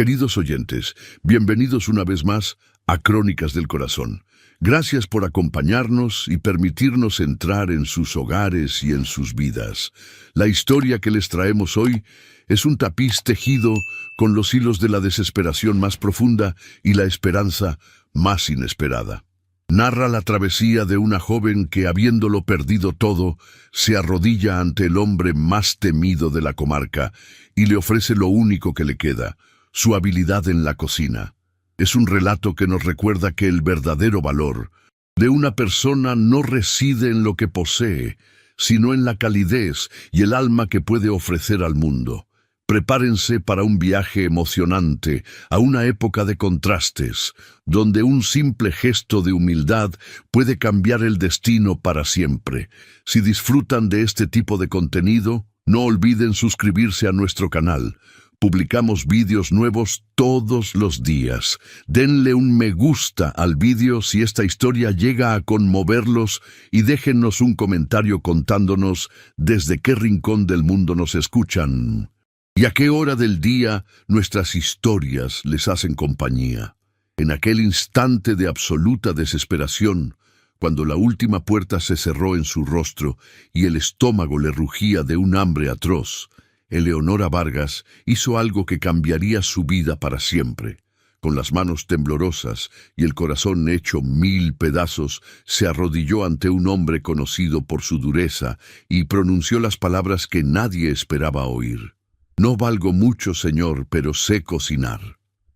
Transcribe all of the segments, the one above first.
Queridos oyentes, bienvenidos una vez más a Crónicas del Corazón. Gracias por acompañarnos y permitirnos entrar en sus hogares y en sus vidas. La historia que les traemos hoy es un tapiz tejido con los hilos de la desesperación más profunda y la esperanza más inesperada. Narra la travesía de una joven que, habiéndolo perdido todo, se arrodilla ante el hombre más temido de la comarca y le ofrece lo único que le queda: su habilidad en la cocina. Es un relato que nos recuerda que el verdadero valor de una persona no reside en lo que posee, sino en la calidez y el alma que puede ofrecer al mundo. Prepárense para un viaje emocionante a una época de contrastes, donde un simple gesto de humildad puede cambiar el destino para siempre. Si disfrutan de este tipo de contenido, no olviden suscribirse a nuestro canal. Publicamos vídeos nuevos todos los días. Denle un me gusta al vídeo si esta historia llega a conmoverlos y déjennos un comentario contándonos desde qué rincón del mundo nos escuchan y a qué hora del día nuestras historias les hacen compañía. En aquel instante de absoluta desesperación, cuando la última puerta se cerró en su rostro y el estómago le rugía de un hambre atroz, Eleonora Vargas hizo algo que cambiaría su vida para siempre. Con las manos temblorosas y el corazón hecho 1000 pedazos, se arrodilló ante un hombre conocido por su dureza y pronunció las palabras que nadie esperaba oír. «No valgo mucho, señor, pero sé cocinar».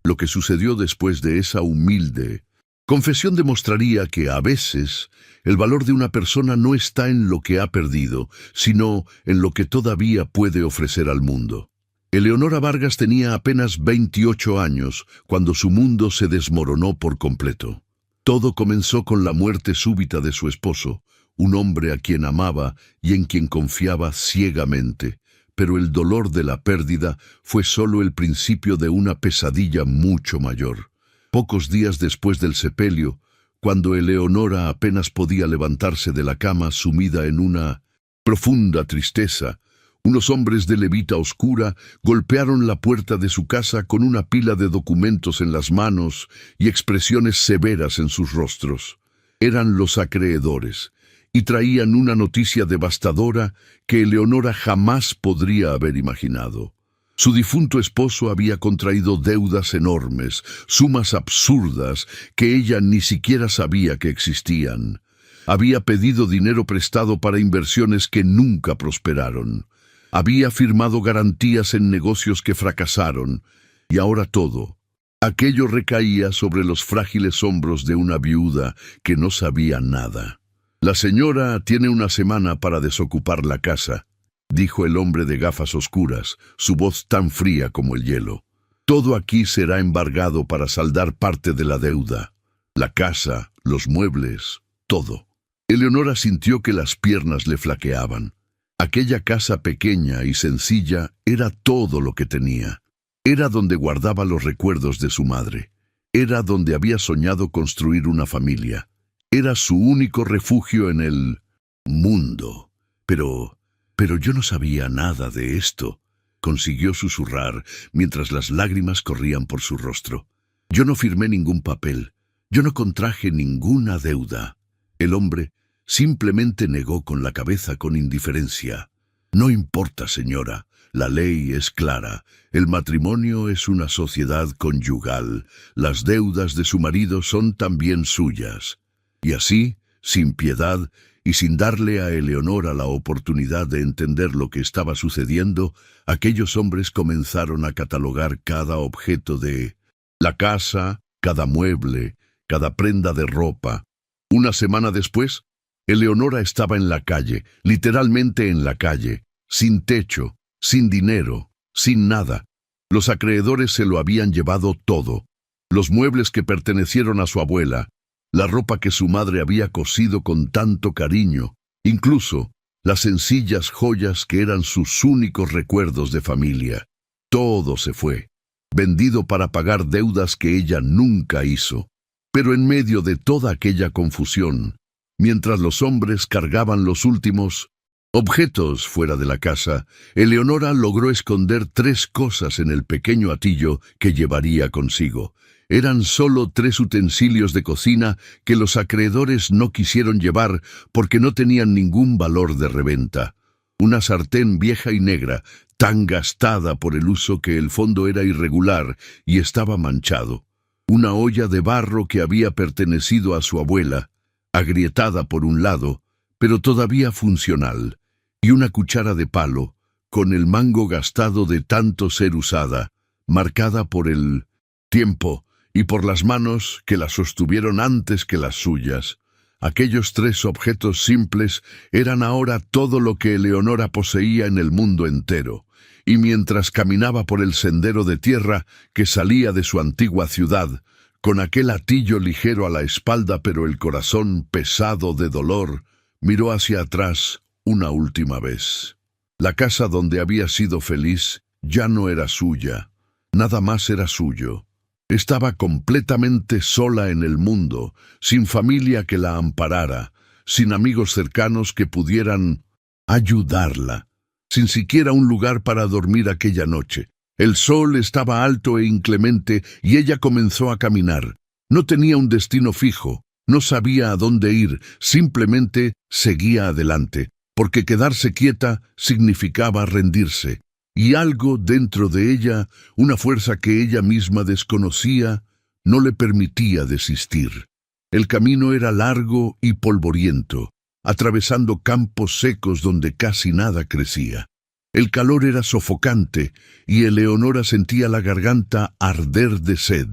Lo que sucedió después de esa humilde confesión demostraría que, a veces, el valor de una persona no está en lo que ha perdido, sino en lo que todavía puede ofrecer al mundo. Eleonora Vargas tenía apenas 28 años cuando su mundo se desmoronó por completo. Todo comenzó con la muerte súbita de su esposo, un hombre a quien amaba y en quien confiaba ciegamente. Pero el dolor de la pérdida fue solo el principio de una pesadilla mucho mayor. Pocos días después del sepelio, cuando Eleonora apenas podía levantarse de la cama sumida en una profunda tristeza, unos hombres de levita oscura golpearon la puerta de su casa con una pila de documentos en las manos y expresiones severas en sus rostros. Eran los acreedores, y traían una noticia devastadora que Eleonora jamás podría haber imaginado. Su difunto esposo había contraído deudas enormes, sumas absurdas que ella ni siquiera sabía que existían. Había pedido dinero prestado para inversiones que nunca prosperaron. Había firmado garantías en negocios que fracasaron. Y ahora todo, aquello recaía sobre los frágiles hombros de una viuda que no sabía nada. «La señora tiene una semana para desocupar la casa», dijo el hombre de gafas oscuras, su voz tan fría como el hielo. «Todo aquí será embargado para saldar parte de la deuda. La casa, los muebles, todo». Eleonora sintió que las piernas le flaqueaban. Aquella casa pequeña y sencilla era todo lo que tenía. Era donde guardaba los recuerdos de su madre. Era donde había soñado construir una familia. Era su único refugio en el mundo. Pero yo no sabía nada de esto», consiguió susurrar mientras las lágrimas corrían por su rostro. «Yo no firmé ningún papel. Yo no contraje ninguna deuda». El hombre simplemente negó con la cabeza con indiferencia. «No importa, señora. La ley es clara. El matrimonio es una sociedad conyugal. Las deudas de su marido son también suyas». Y así, sin piedad, y sin darle a Eleonora la oportunidad de entender lo que estaba sucediendo, aquellos hombres comenzaron a catalogar cada objeto de la casa, cada mueble, cada prenda de ropa. Una semana después, Eleonora estaba en la calle, literalmente en la calle, sin techo, sin dinero, sin nada. Los acreedores se lo habían llevado todo. Los muebles que pertenecieron a su abuela, la ropa que su madre había cosido con tanto cariño, incluso las sencillas joyas que eran sus únicos recuerdos de familia. Todo se fue, vendido para pagar deudas que ella nunca hizo. Pero en medio de toda aquella confusión, mientras los hombres cargaban los últimos, Objetos fuera de la casa, Eleonora logró esconder 3 cosas en el pequeño atillo que llevaría consigo. Eran solo 3 utensilios de cocina que los acreedores no quisieron llevar porque no tenían ningún valor de reventa. Una sartén vieja y negra, tan gastada por el uso que el fondo era irregular y estaba manchado. Una olla de barro que había pertenecido a su abuela, agrietada por un lado, pero todavía funcional, y una cuchara de palo, con el mango gastado de tanto ser usada, marcada por el tiempo y por las manos que la sostuvieron antes que las suyas. Aquellos 3 objetos simples eran ahora todo lo que Eleonora poseía en el mundo entero, y mientras caminaba por el sendero de tierra que salía de su antigua ciudad, con aquel atillo ligero a la espalda pero el corazón pesado de dolor, miró hacia atrás una última vez. La casa donde había sido feliz ya no era suya, nada más era suyo. Estaba completamente sola en el mundo, sin familia que la amparara, sin amigos cercanos que pudieran ayudarla, sin siquiera un lugar para dormir aquella noche. El sol estaba alto e inclemente y ella comenzó a caminar. No tenía un destino fijo, no sabía a dónde ir, simplemente seguía adelante, porque quedarse quieta significaba rendirse. Y algo dentro de ella, una fuerza que ella misma desconocía, no le permitía desistir. El camino era largo y polvoriento, atravesando campos secos donde casi nada crecía. El calor era sofocante y Eleonora sentía la garganta arder de sed,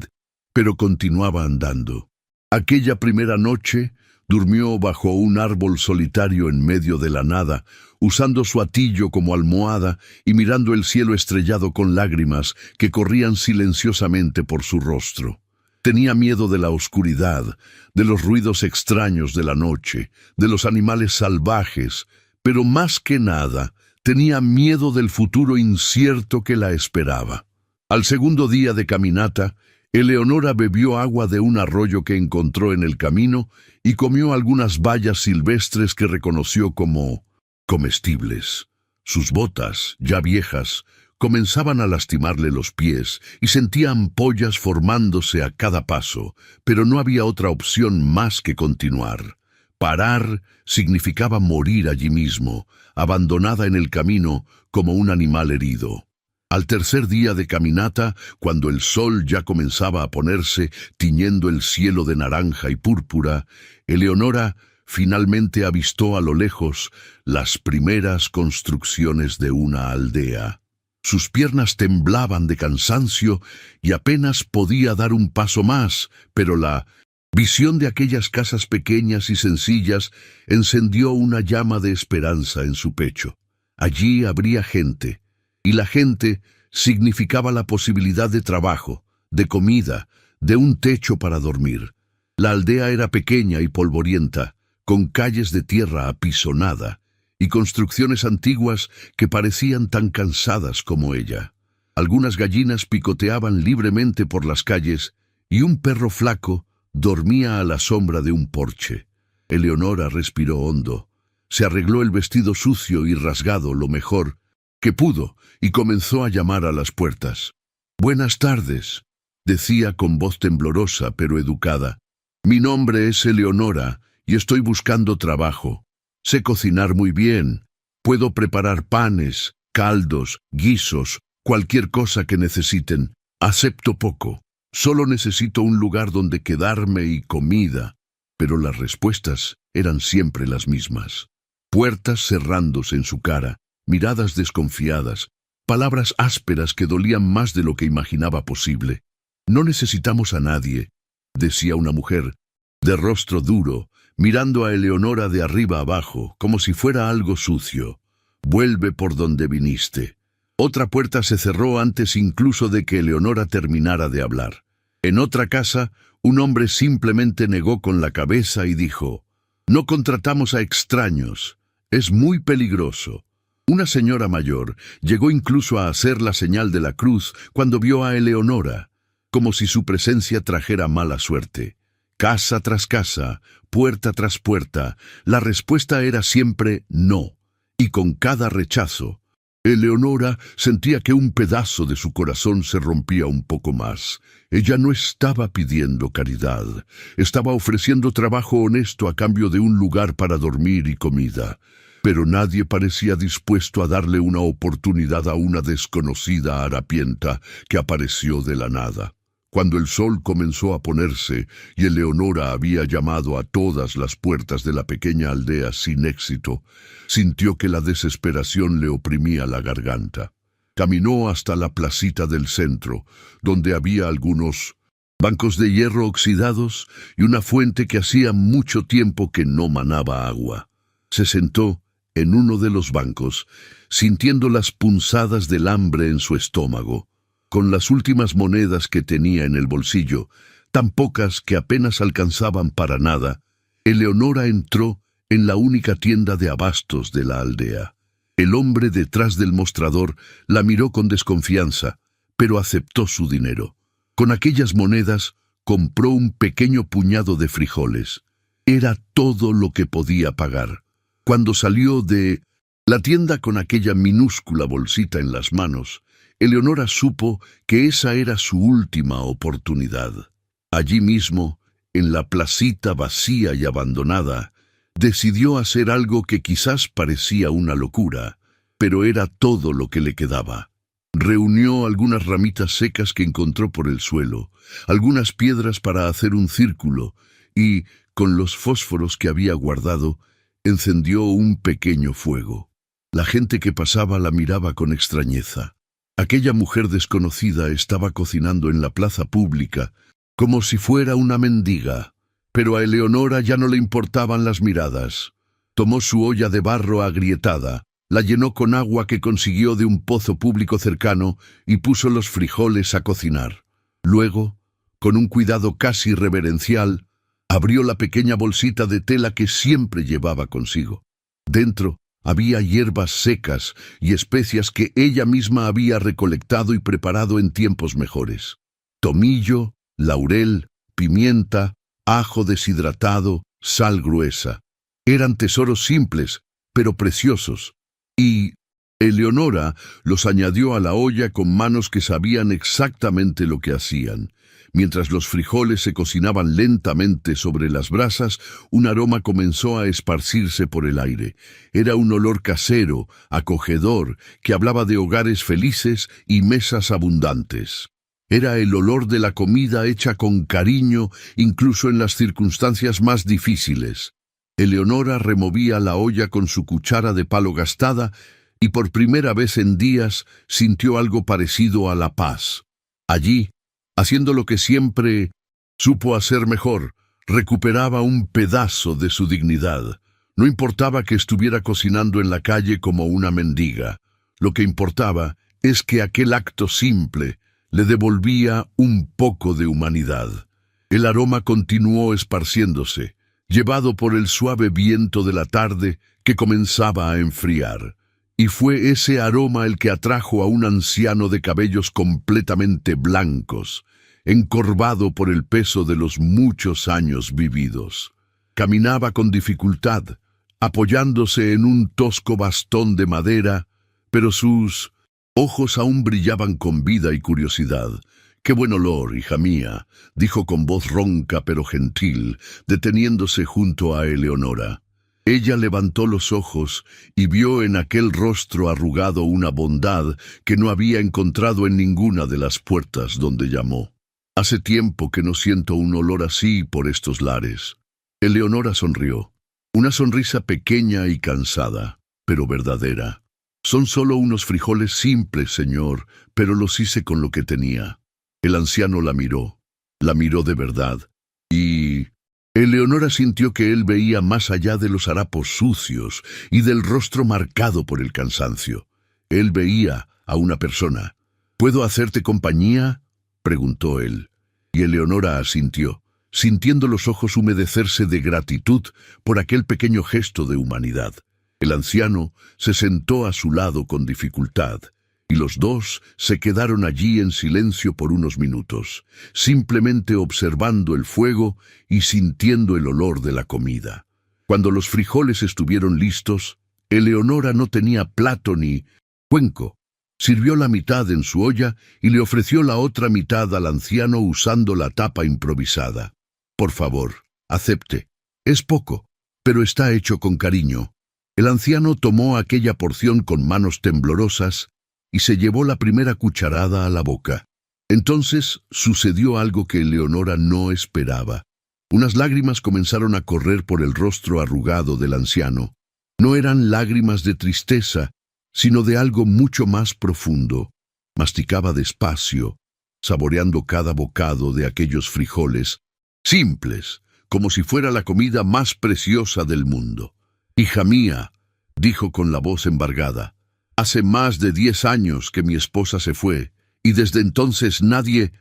pero continuaba andando. Aquella primera noche durmió bajo un árbol solitario en medio de la nada, usando su atillo como almohada y mirando el cielo estrellado con lágrimas que corrían silenciosamente por su rostro. Tenía miedo de la oscuridad, de los ruidos extraños de la noche, de los animales salvajes, pero más que nada, tenía miedo del futuro incierto que la esperaba. Al segundo día de caminata, Eleonora bebió agua de un arroyo que encontró en el camino y comió algunas bayas silvestres que reconoció como comestibles. Sus botas, ya viejas, comenzaban a lastimarle los pies y sentía ampollas formándose a cada paso, pero no había otra opción más que continuar. Parar significaba morir allí mismo, abandonada en el camino como un animal herido. Al tercer día de caminata, cuando el sol ya comenzaba a ponerse, tiñendo el cielo de naranja y púrpura, Eleonora finalmente avistó a lo lejos las primeras construcciones de una aldea. Sus piernas temblaban de cansancio y apenas podía dar un paso más, pero la visión de aquellas casas pequeñas y sencillas encendió una llama de esperanza en su pecho. Allí habría gente, y la gente significaba la posibilidad de trabajo, de comida, de un techo para dormir. La aldea era pequeña y polvorienta, con calles de tierra apisonada y construcciones antiguas que parecían tan cansadas como ella. Algunas gallinas picoteaban libremente por las calles y un perro flaco dormía a la sombra de un porche. Eleonora respiró hondo. Se arregló el vestido sucio y rasgado lo mejor que pudo y comenzó a llamar a las puertas. «Buenas tardes», decía con voz temblorosa pero educada. «Mi nombre es Eleonora y estoy buscando trabajo. Sé cocinar muy bien. Puedo preparar panes, caldos, guisos, cualquier cosa que necesiten. Acepto poco. Solo necesito un lugar donde quedarme y comida». Pero las respuestas eran siempre las mismas. Puertas cerrándose en su cara, miradas desconfiadas, palabras ásperas que dolían más de lo que imaginaba posible. «No necesitamos a nadie», decía una mujer, de rostro duro, mirando a Eleonora de arriba abajo, como si fuera algo sucio. «Vuelve por donde viniste». Otra puerta se cerró antes incluso de que Eleonora terminara de hablar. En otra casa, un hombre simplemente negó con la cabeza y dijo: «No contratamos a extraños. Es muy peligroso». Una señora mayor llegó incluso a hacer la señal de la cruz cuando vio a Eleonora, como si su presencia trajera mala suerte. Casa tras casa, puerta tras puerta, la respuesta era siempre no. y con cada rechazo, Eleonora sentía que un pedazo de su corazón se rompía un poco más. Ella no estaba pidiendo caridad, estaba ofreciendo trabajo honesto a cambio de un lugar para dormir y comida. Pero nadie parecía dispuesto a darle una oportunidad a una desconocida harapienta que apareció de la nada. Cuando el sol comenzó a ponerse y Eleonora había llamado a todas las puertas de la pequeña aldea sin éxito, sintió que la desesperación le oprimía la garganta. Caminó hasta la placita del centro, donde había algunos bancos de hierro oxidados y una fuente que hacía mucho tiempo que no manaba agua. Se sentó en uno de los bancos, sintiendo las punzadas del hambre en su estómago. Con las últimas monedas que tenía en el bolsillo, tan pocas que apenas alcanzaban para nada, Eleonora entró en la única tienda de abastos de la aldea. El hombre detrás del mostrador la miró con desconfianza, pero aceptó su dinero. Con aquellas monedas compró un pequeño puñado de frijoles. Era todo lo que podía pagar. Cuando salió de la tienda con aquella minúscula bolsita en las manos, Eleonora supo que esa era su última oportunidad. Allí mismo, en la placita vacía y abandonada, decidió hacer algo que quizás parecía una locura, pero era todo lo que le quedaba. Reunió algunas ramitas secas que encontró por el suelo, algunas piedras para hacer un círculo y, con los fósforos que había guardado, encendió un pequeño fuego. La gente que pasaba la miraba con extrañeza. Aquella mujer desconocida estaba cocinando en la plaza pública, como si fuera una mendiga, pero a Eleonora ya no le importaban las miradas. Tomó su olla de barro agrietada, la llenó con agua que consiguió de un pozo público cercano y puso los frijoles a cocinar. Luego, con un cuidado casi reverencial, abrió la pequeña bolsita de tela que siempre llevaba consigo. Dentro había hierbas secas y especias que ella misma había recolectado y preparado en tiempos mejores. Tomillo, laurel, pimienta, ajo deshidratado, sal gruesa. Eran tesoros simples, pero preciosos. Y Eleonora los añadió a la olla con manos que sabían exactamente lo que hacían. Mientras los frijoles se cocinaban lentamente sobre las brasas, un aroma comenzó a esparcirse por el aire. Era un olor casero, acogedor, que hablaba de hogares felices y mesas abundantes. Era el olor de la comida hecha con cariño, incluso en las circunstancias más difíciles. Eleonora removía la olla con su cuchara de palo gastada y por primera vez en días sintió algo parecido a la paz. Allí, haciendo lo que siempre supo hacer mejor, recuperaba un pedazo de su dignidad. No importaba que estuviera cocinando en la calle como una mendiga. Lo que importaba es que aquel acto simple le devolvía un poco de humanidad. El aroma continuó esparciéndose, llevado por el suave viento de la tarde que comenzaba a enfriar. Y fue ese aroma el que atrajo a un anciano de cabellos completamente blancos, encorvado por el peso de los muchos años vividos. Caminaba con dificultad, apoyándose en un tosco bastón de madera, pero sus ojos aún brillaban con vida y curiosidad. «Qué buen olor, hija mía», dijo con voz ronca pero gentil, deteniéndose junto a Eleonora. Ella levantó los ojos y vio en aquel rostro arrugado una bondad que no había encontrado en ninguna de las puertas donde llamó. «Hace tiempo que no siento un olor así por estos lares». Eleonora sonrió. Una sonrisa pequeña y cansada, pero verdadera. «Son solo unos frijoles simples, señor, pero los hice con lo que tenía». El anciano la miró de verdad, y Eleonora sintió que él veía más allá de los harapos sucios y del rostro marcado por el cansancio. Él veía a una persona. «¿Puedo hacerte compañía?», preguntó él. Y Eleonora asintió, sintiendo los ojos humedecerse de gratitud por aquel pequeño gesto de humanidad. El anciano se sentó a su lado con dificultad, y los dos se quedaron allí en silencio por unos minutos, simplemente observando el fuego y sintiendo el olor de la comida. Cuando los frijoles estuvieron listos, Eleonora no tenía plato ni cuenco. Sirvió la mitad en su olla y le ofreció la otra mitad al anciano usando la tapa improvisada. Por favor, acepte. Es poco, pero está hecho con cariño. El anciano tomó aquella porción con manos temblorosas y se llevó la primera cucharada a la boca. Entonces sucedió algo que Eleonora no esperaba. Unas lágrimas comenzaron a correr por el rostro arrugado del anciano. No eran lágrimas de tristeza, sino de algo mucho más profundo. Masticaba despacio, saboreando cada bocado de aquellos frijoles, simples, como si fuera la comida más preciosa del mundo. «Hija mía», dijo con la voz embargada, «hace más de 10 años que mi esposa se fue, y desde entonces nadie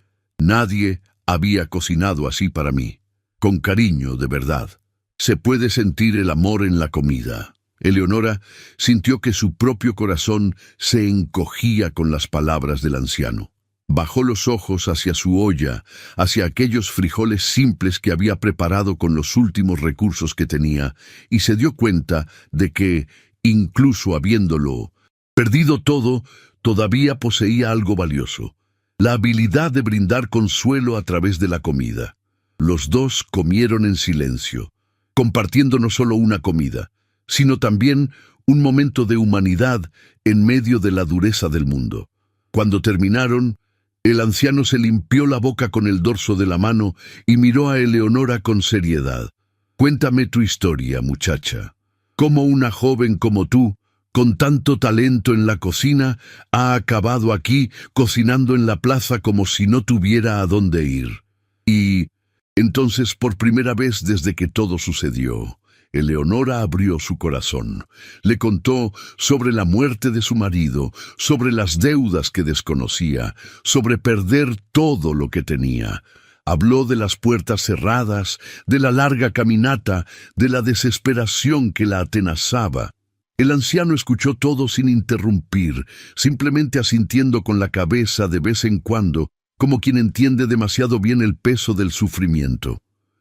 había cocinado así para mí. Con cariño, de verdad. Se puede sentir el amor en la comida». Eleonora sintió que su propio corazón se encogía con las palabras del anciano. Bajó los ojos hacia su olla, hacia aquellos frijoles simples que había preparado con los últimos recursos que tenía, y se dio cuenta de que, incluso habiéndolo perdido todo, todavía poseía algo valioso: la habilidad de brindar consuelo a través de la comida. Los dos comieron en silencio, compartiendo no solo una comida, sino también un momento de humanidad en medio de la dureza del mundo. Cuando terminaron, el anciano se limpió la boca con el dorso de la mano y miró a Eleonora con seriedad. «Cuéntame tu historia, muchacha. ¿Cómo una joven como tú, con tanto talento en la cocina, ha acabado aquí cocinando en la plaza como si no tuviera a dónde ir?» Y entonces, por primera vez desde que todo sucedió, Eleonora abrió su corazón. Le contó sobre la muerte de su marido, sobre las deudas que desconocía, sobre perder todo lo que tenía. Habló de las puertas cerradas, de la larga caminata, de la desesperación que la atenazaba. El anciano escuchó todo sin interrumpir, simplemente asintiendo con la cabeza de vez en cuando, como quien entiende demasiado bien el peso del sufrimiento.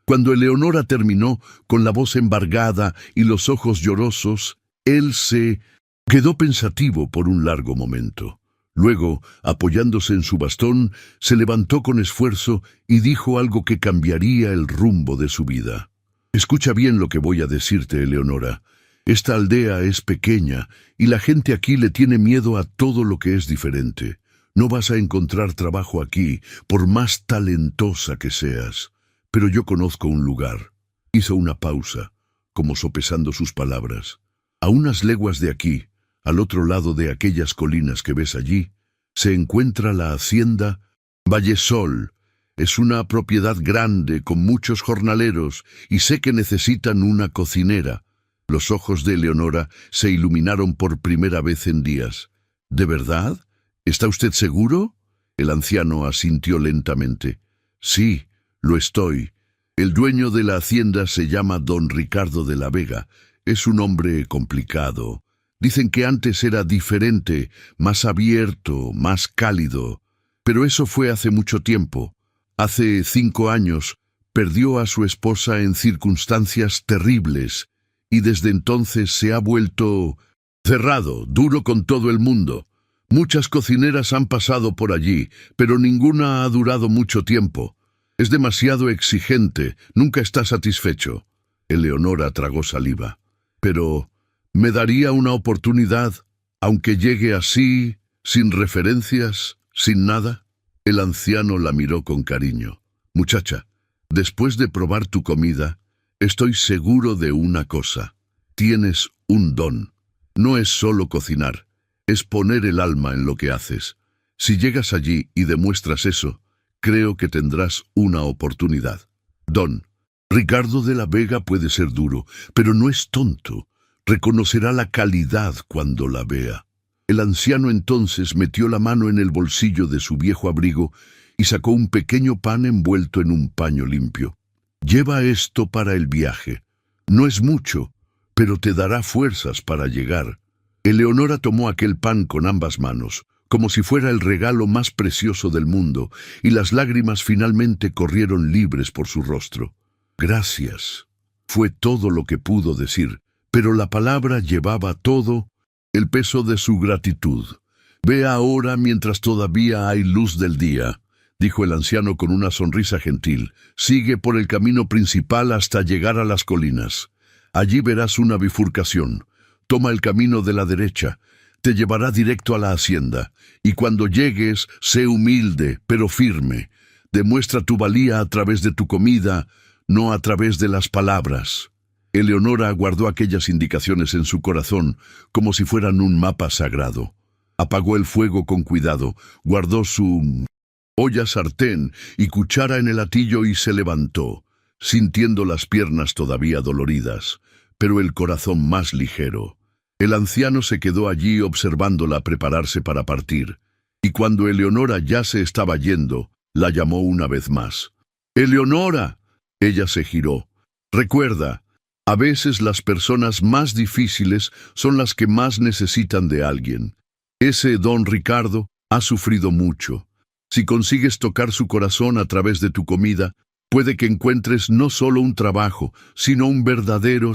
Cuando Eleonora terminó, con la voz embargada y los ojos llorosos, él se quedó pensativo por un largo momento. Luego, apoyándose en su bastón, se levantó con esfuerzo y dijo algo que cambiaría el rumbo de su vida. «Escucha bien lo que voy a decirte, Eleonora. Esta aldea es pequeña y la gente aquí le tiene miedo a todo lo que es diferente. No vas a encontrar trabajo aquí, por más talentosa que seas. Pero yo conozco un lugar». Hizo una pausa, como sopesando sus palabras. «A unas leguas de aquí, al otro lado de aquellas colinas que ves allí, se encuentra la hacienda Vallesol. Es una propiedad grande, con muchos jornaleros, y sé que necesitan una cocinera». Los ojos de Eleonora se iluminaron por primera vez en días. «¿De verdad? ¿Está usted seguro?» El anciano asintió lentamente. «Sí, lo estoy. El dueño de la hacienda se llama don Ricardo de la Vega. Es un hombre complicado. Dicen que antes era diferente, más abierto, más cálido. Pero eso fue hace mucho tiempo. Hace 5 años perdió a su esposa en circunstancias terribles, y desde entonces se ha vuelto cerrado, duro con todo el mundo. Muchas cocineras han pasado por allí, pero ninguna ha durado mucho tiempo. Es demasiado exigente, nunca está satisfecho». Eleonora tragó saliva. «Pero, ¿me daría una oportunidad, aunque llegue así, sin referencias, sin nada?» El anciano la miró con cariño. «Muchacha, después de probar tu comida, estoy seguro de una cosa. Tienes un don. No es solo cocinar, es poner el alma en lo que haces. Si llegas allí y demuestras eso, creo que tendrás una oportunidad. Don Ricardo de la Vega puede ser duro, pero no es tonto. Reconocerá la calidad cuando la vea». El anciano entonces metió la mano en el bolsillo de su viejo abrigo y sacó un pequeño pan envuelto en un paño limpio. «Lleva esto para el viaje. No es mucho, pero te dará fuerzas para llegar». Eleonora tomó aquel pan con ambas manos, como si fuera el regalo más precioso del mundo, y las lágrimas finalmente corrieron libres por su rostro. «Gracias», fue todo lo que pudo decir, pero la palabra llevaba todo el peso de su gratitud. «Ve ahora mientras todavía hay luz del día», dijo el anciano con una sonrisa gentil. «Sigue por el camino principal hasta llegar a las colinas. Allí verás una bifurcación. Toma el camino de la derecha. Te llevará directo a la hacienda. Y cuando llegues, sé humilde, pero firme. Demuestra tu valía a través de tu comida, no a través de las palabras». Eleonora guardó aquellas indicaciones en su corazón como si fueran un mapa sagrado. Apagó el fuego con cuidado, guardó su olla sartén y cuchara en el hatillo y se levantó, sintiendo las piernas todavía doloridas, pero el corazón más ligero. El anciano se quedó allí observándola prepararse para partir, y cuando Eleonora ya se estaba yendo, la llamó una vez más. «¡Eleonora!». Ella se giró. «Recuerda, a veces las personas más difíciles son las que más necesitan de alguien. Ese don Ricardo ha sufrido mucho. Si consigues tocar su corazón a través de tu comida, puede que encuentres no solo un trabajo, sino un verdadero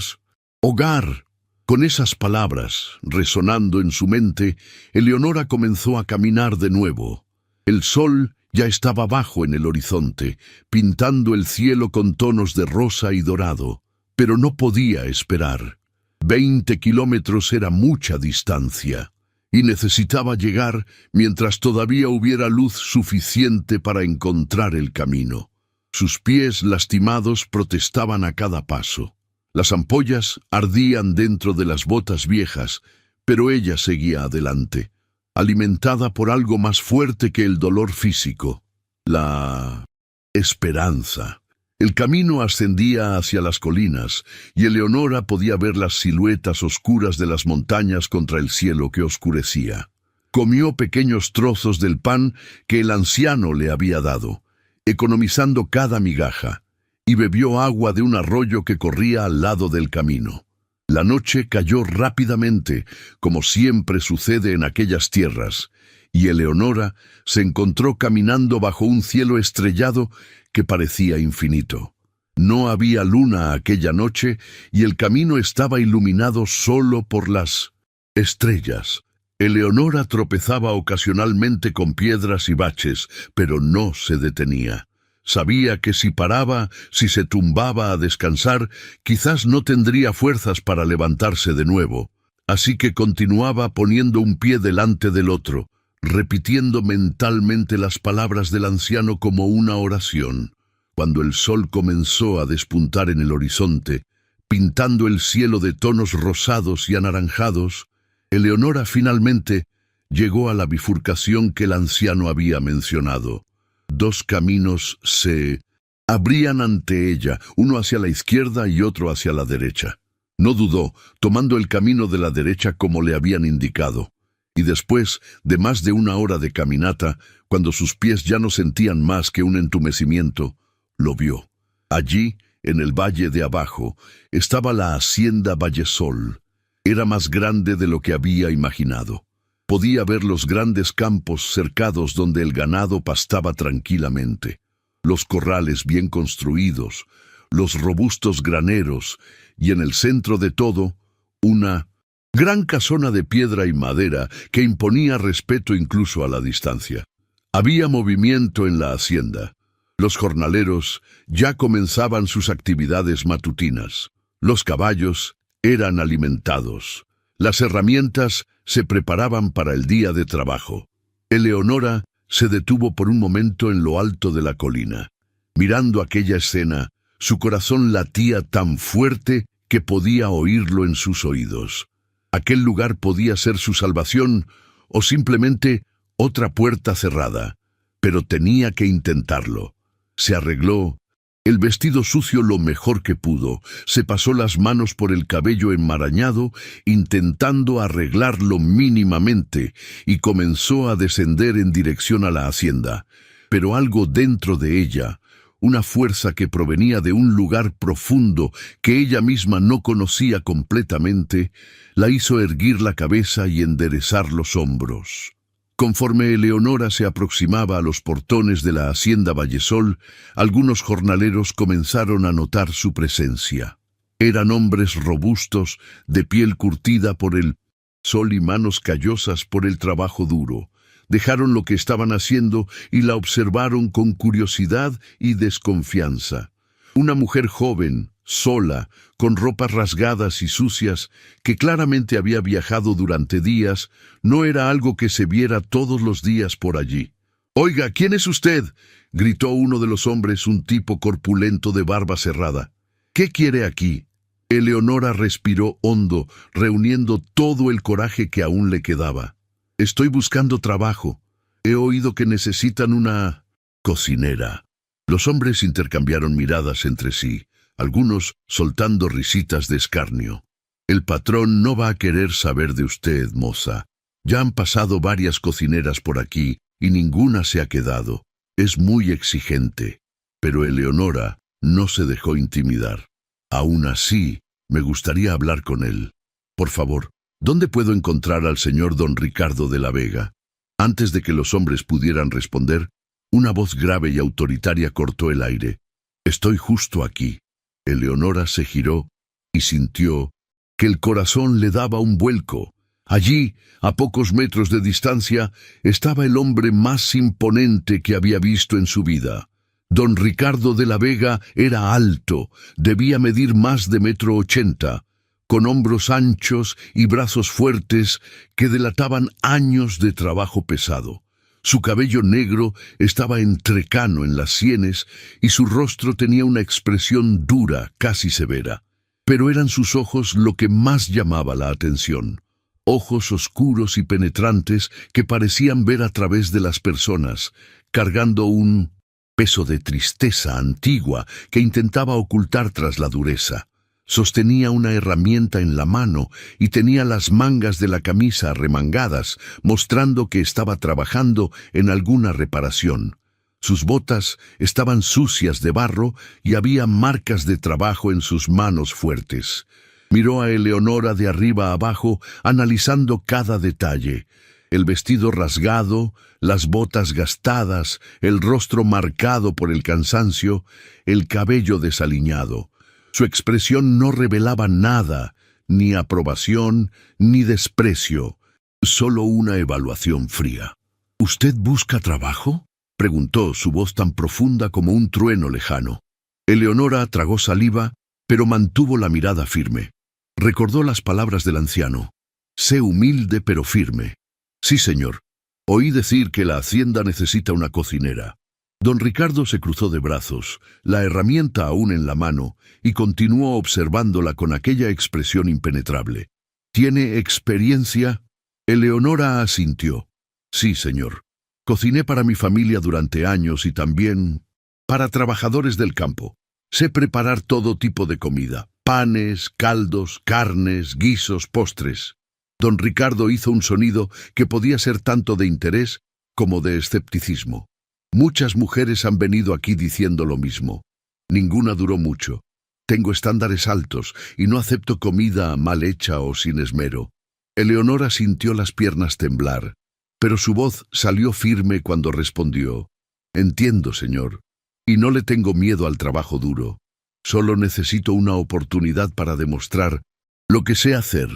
hogar». Con esas palabras, resonando en su mente, Eleonora comenzó a caminar de nuevo. El sol ya estaba bajo en el horizonte, pintando el cielo con tonos de rosa y dorado, pero no podía esperar. 20 kilómetros era mucha distancia, y necesitaba llegar mientras todavía hubiera luz suficiente para encontrar el camino. Sus pies lastimados protestaban a cada paso. Las ampollas ardían dentro de las botas viejas, pero ella seguía adelante, alimentada por algo más fuerte que el dolor físico: la esperanza. El camino ascendía hacia las colinas, y Eleonora podía ver las siluetas oscuras de las montañas contra el cielo que oscurecía. Comió pequeños trozos del pan que el anciano le había dado, economizando cada migaja, y bebió agua de un arroyo que corría al lado del camino. La noche cayó rápidamente, como siempre sucede en aquellas tierras, y Eleonora se encontró caminando bajo un cielo estrellado que parecía infinito. No había luna aquella noche y el camino estaba iluminado solo por las estrellas. Eleonora tropezaba ocasionalmente con piedras y baches, pero no se detenía. Sabía que si paraba, si se tumbaba a descansar, quizás no tendría fuerzas para levantarse de nuevo. Así que continuaba poniendo un pie delante del otro, repitiendo mentalmente las palabras del anciano como una oración. Cuando el sol comenzó a despuntar en el horizonte, pintando el cielo de tonos rosados y anaranjados, Eleonora finalmente llegó a la bifurcación que el anciano había mencionado. 2 caminos se abrían ante ella, uno hacia la izquierda y otro hacia la derecha. No dudó, tomando el camino de la derecha como le habían indicado. Y después de más de 1 hora de caminata, cuando sus pies ya no sentían más que un entumecimiento, lo vio. Allí, en el valle de abajo, estaba la hacienda Vallesol. Era más grande de lo que había imaginado. Podía ver los grandes campos cercados donde el ganado pastaba tranquilamente, los corrales bien construidos, los robustos graneros, y en el centro de todo, una gran casona de piedra y madera que imponía respeto incluso a la distancia. Había movimiento en la hacienda. Los jornaleros ya comenzaban sus actividades matutinas. Los caballos eran alimentados. Las herramientas se preparaban para el día de trabajo. Eleonora se detuvo por un momento en lo alto de la colina. Mirando aquella escena, su corazón latía tan fuerte que podía oírlo en sus oídos. Aquel lugar podía ser su salvación o simplemente otra puerta cerrada, pero tenía que intentarlo. Se arregló el vestido sucio lo mejor que pudo, se pasó las manos por el cabello enmarañado, intentando arreglarlo mínimamente, y comenzó a descender en dirección a la hacienda. Pero algo dentro de ella, una fuerza que provenía de un lugar profundo que ella misma no conocía completamente, la hizo erguir la cabeza y enderezar los hombros. Conforme Eleonora se aproximaba a los portones de la hacienda Vallesol, algunos jornaleros comenzaron a notar su presencia. Eran hombres robustos, de piel curtida por el sol y manos callosas por el trabajo duro. Dejaron lo que estaban haciendo y la observaron con curiosidad y desconfianza. Una mujer joven, sola, con ropas rasgadas y sucias, que claramente había viajado durante días, no era algo que se viera todos los días por allí. «Oiga, ¿quién es usted?», gritó uno de los hombres, un tipo corpulento de barba cerrada. «¿Qué quiere aquí?». Eleonora respiró hondo, reuniendo todo el coraje que aún le quedaba. «Estoy buscando trabajo. He oído que necesitan una cocinera». Los hombres intercambiaron miradas entre sí, algunos soltando risitas de escarnio. «El patrón no va a querer saber de usted, moza. Ya han pasado varias cocineras por aquí y ninguna se ha quedado. Es muy exigente». Pero Eleonora no se dejó intimidar. «Aún así, me gustaría hablar con él. Por favor, ¿dónde puedo encontrar al señor don Ricardo de la Vega?». Antes de que los hombres pudieran responder, una voz grave y autoritaria cortó el aire. «Estoy justo aquí». Eleonora se giró y sintió que el corazón le daba un vuelco. Allí, a pocos metros de distancia, estaba el hombre más imponente que había visto en su vida. Don Ricardo de la Vega era alto, debía medir más de 1,80 m, con hombros anchos y brazos fuertes que delataban años de trabajo pesado. Su cabello negro estaba entrecano en las sienes y su rostro tenía una expresión dura, casi severa. Pero eran sus ojos lo que más llamaba la atención. Ojos oscuros y penetrantes que parecían ver a través de las personas, cargando un peso de tristeza antigua que intentaba ocultar tras la dureza. Sostenía una herramienta en la mano y tenía las mangas de la camisa arremangadas, mostrando que estaba trabajando en alguna reparación. Sus botas estaban sucias de barro y había marcas de trabajo en sus manos fuertes. Miró a Eleonora de arriba a abajo, analizando cada detalle. El vestido rasgado, las botas gastadas, el rostro marcado por el cansancio, el cabello desaliñado. Su expresión no revelaba nada, ni aprobación, ni desprecio, solo una evaluación fría. «¿Usted busca trabajo?», preguntó, su voz tan profunda como un trueno lejano. Eleonora tragó saliva, pero mantuvo la mirada firme. Recordó las palabras del anciano. «Sé humilde pero firme». «Sí, señor. Oí decir que la hacienda necesita una cocinera». Don Ricardo se cruzó de brazos, la herramienta aún en la mano, y continuó observándola con aquella expresión impenetrable. «¿Tiene experiencia?». Eleonora asintió. «Sí, señor. Cociné para mi familia durante años y también para trabajadores del campo. Sé preparar todo tipo de comida, panes, caldos, carnes, guisos, postres». Don Ricardo hizo un sonido que podía ser tanto de interés como de escepticismo. «Muchas mujeres han venido aquí diciendo lo mismo. Ninguna duró mucho. Tengo estándares altos y no acepto comida mal hecha o sin esmero». Eleonora sintió las piernas temblar, pero su voz salió firme cuando respondió. «Entiendo, señor, y no le tengo miedo al trabajo duro. Solo necesito una oportunidad para demostrar lo que sé hacer».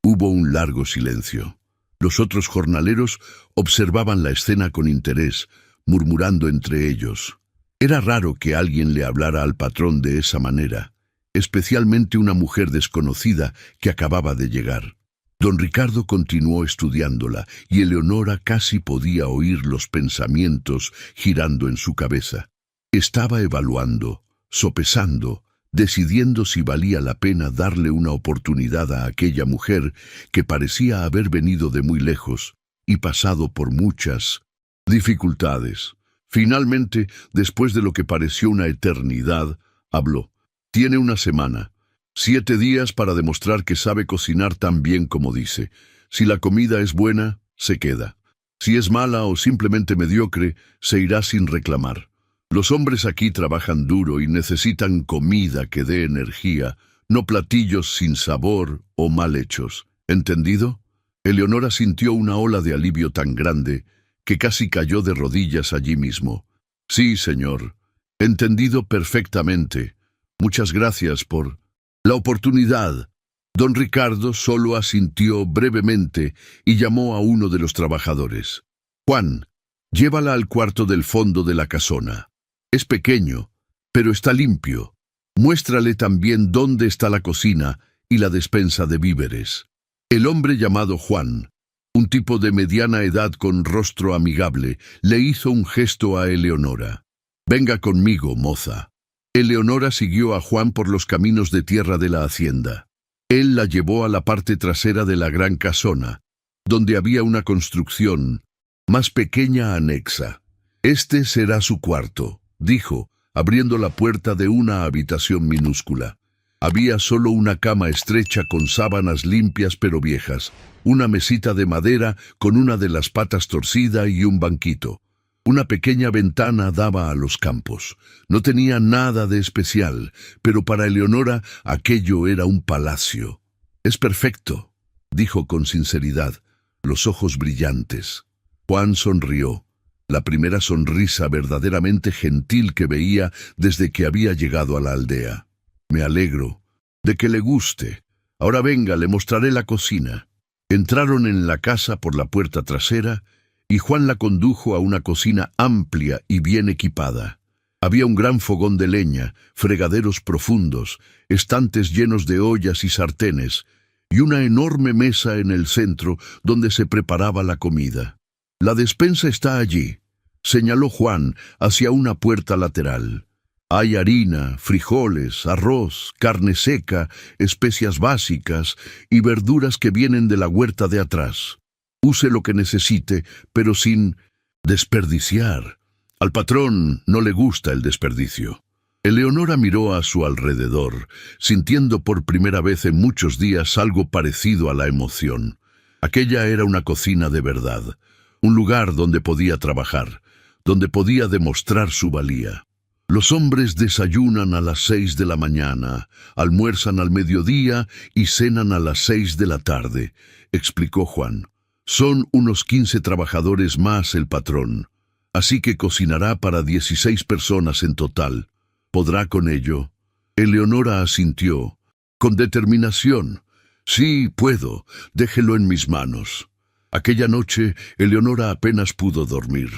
Hubo un largo silencio. Los otros jornaleros observaban la escena con interés, murmurando entre ellos. Era raro que alguien le hablara al patrón de esa manera, especialmente una mujer desconocida que acababa de llegar. Don Ricardo continuó estudiándola y Eleonora casi podía oír los pensamientos girando en su cabeza. Estaba evaluando, sopesando, decidiendo si valía la pena darle una oportunidad a aquella mujer que parecía haber venido de muy lejos y pasado por muchas dificultades. Finalmente, después de lo que pareció una eternidad, habló. «Tiene una semana, 7 días para demostrar que sabe cocinar tan bien como dice. Si la comida es buena, se queda. Si es mala o simplemente mediocre, se irá sin reclamar. Los hombres aquí trabajan duro y necesitan comida que dé energía, no platillos sin sabor o mal hechos. ¿Entendido?». Eleonora sintió una ola de alivio tan grande que casi cayó de rodillas allí mismo. «Sí, señor. Entendido perfectamente. Muchas gracias por...». La oportunidad. Don Ricardo solo asintió brevemente y llamó a uno de los trabajadores. Juan, llévala al cuarto del fondo de la casona. Es pequeño, pero está limpio. Muéstrale también dónde está la cocina y la despensa de víveres. El hombre llamado Juan, un tipo de mediana edad con rostro amigable, le hizo un gesto a Eleonora. «Venga conmigo, moza». Eleonora siguió a Juan por los caminos de tierra de la hacienda. Él la llevó a la parte trasera de la gran casona, donde había una construcción más pequeña anexa. «Este será su cuarto», dijo, abriendo la puerta de una habitación minúscula. Había solo una cama estrecha con sábanas limpias pero viejas, una mesita de madera con una de las patas torcida y un banquito. Una pequeña ventana daba a los campos. No tenía nada de especial, pero para Eleonora aquello era un palacio. «Es perfecto», dijo con sinceridad, los ojos brillantes. Juan sonrió, la primera sonrisa verdaderamente gentil que veía desde que había llegado a la aldea. «Me alegro de que le guste. Ahora venga, le mostraré la cocina». Entraron en la casa por la puerta trasera y Juan la condujo a una cocina amplia y bien equipada. Había un gran fogón de leña, fregaderos profundos, estantes llenos de ollas y sartenes, y una enorme mesa en el centro donde se preparaba la comida. «La despensa está allí», señaló Juan hacia una puerta lateral. «Hay harina, frijoles, arroz, carne seca, especias básicas y verduras que vienen de la huerta de atrás. Use lo que necesite, pero sin desperdiciar. Al patrón no le gusta el desperdicio». Eleonora miró a su alrededor, sintiendo por primera vez en muchos días algo parecido a la emoción. Aquella era una cocina de verdad, un lugar donde podía trabajar, donde podía demostrar su valía. «Los hombres desayunan a las 6 de la mañana, almuerzan al mediodía y cenan a las 6 de la tarde», explicó Juan. «Son unos 15 trabajadores más el patrón, así que cocinará para 16 personas en total. ¿Podrá con ello?» Eleonora asintió, con determinación. «Sí, puedo. Déjelo en mis manos». Aquella noche, Eleonora apenas pudo dormir.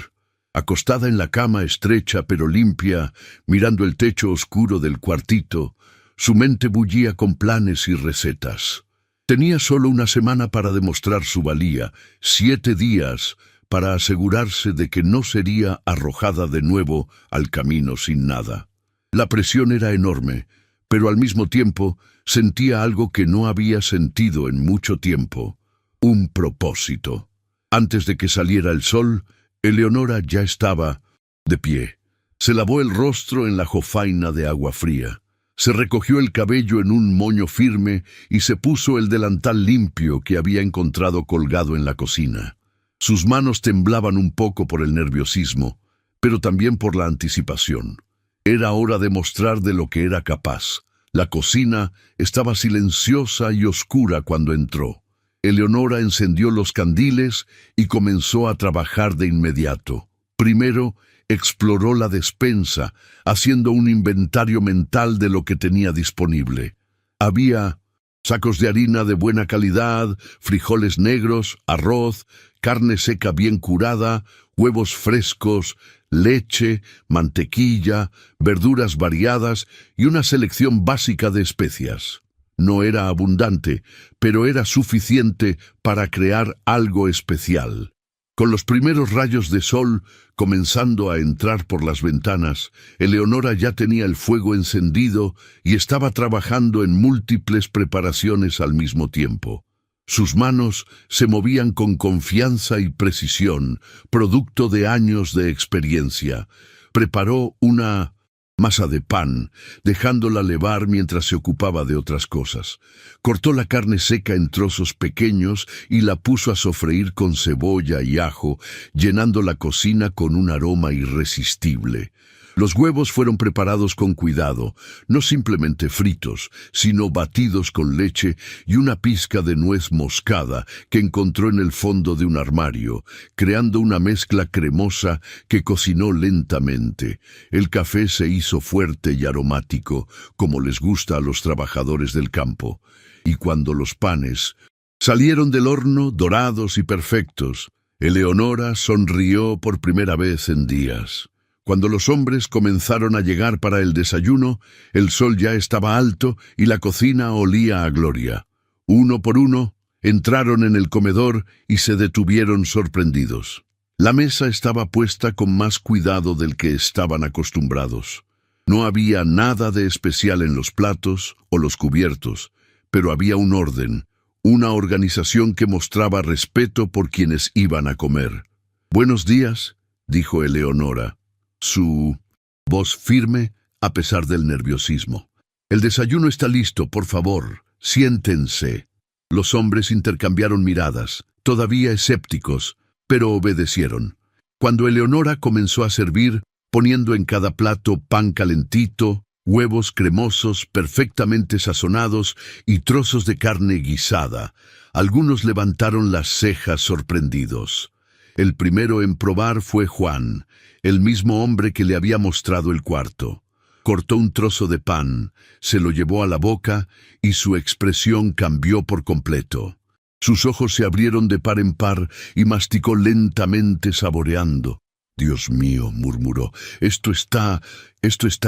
Acostada en la cama estrecha pero limpia, mirando el techo oscuro del cuartito, su mente bullía con planes y recetas. Tenía solo una semana para demostrar su valía, 7 días para asegurarse de que no sería arrojada de nuevo al camino sin nada. La presión era enorme, pero al mismo tiempo sentía algo que no había sentido en mucho tiempo: un propósito. Antes de que saliera el sol, Eleonora ya estaba de pie. Se lavó el rostro en la jofaina de agua fría. Se recogió el cabello en un moño firme y se puso el delantal limpio que había encontrado colgado en la cocina. Sus manos temblaban un poco por el nerviosismo, pero también por la anticipación. Era hora de mostrar de lo que era capaz. La cocina estaba silenciosa y oscura cuando entró. Eleonora encendió los candiles y comenzó a trabajar de inmediato. Primero, exploró la despensa, haciendo un inventario mental de lo que tenía disponible. Había sacos de harina de buena calidad, frijoles negros, arroz, carne seca bien curada, huevos frescos, leche, mantequilla, verduras variadas y una selección básica de especias. No era abundante, pero era suficiente para crear algo especial. Con los primeros rayos de sol comenzando a entrar por las ventanas, Eleonora ya tenía el fuego encendido y estaba trabajando en múltiples preparaciones al mismo tiempo. Sus manos se movían con confianza y precisión, producto de años de experiencia. Preparó una masa de pan, dejándola levar mientras se ocupaba de otras cosas. Cortó la carne seca en trozos pequeños y la puso a sofreír con cebolla y ajo, llenando la cocina con un aroma irresistible. Los huevos fueron preparados con cuidado, no simplemente fritos, sino batidos con leche y una pizca de nuez moscada que encontró en el fondo de un armario, creando una mezcla cremosa que cocinó lentamente. El café se hizo fuerte y aromático, como les gusta a los trabajadores del campo. Y cuando los panes salieron del horno, dorados y perfectos, Eleonora sonrió por primera vez en días. Cuando los hombres comenzaron a llegar para el desayuno, el sol ya estaba alto y la cocina olía a gloria. Uno por uno, entraron en el comedor y se detuvieron sorprendidos. La mesa estaba puesta con más cuidado del que estaban acostumbrados. No había nada de especial en los platos o los cubiertos, pero había un orden, una organización que mostraba respeto por quienes iban a comer. «Buenos días», dijo Eleonora, su voz firme a pesar del nerviosismo. «El desayuno está listo, por favor, siéntense». Los hombres intercambiaron miradas, todavía escépticos, pero obedecieron. Cuando Eleonora comenzó a servir, poniendo en cada plato pan calentito, huevos cremosos perfectamente sazonados y trozos de carne guisada, algunos levantaron las cejas sorprendidos. El primero en probar fue Juan, el mismo hombre que le había mostrado el cuarto. Cortó un trozo de pan, se lo llevó a la boca y su expresión cambió por completo. Sus ojos se abrieron de par en par y masticó lentamente saboreando. «Dios mío», murmuró, esto está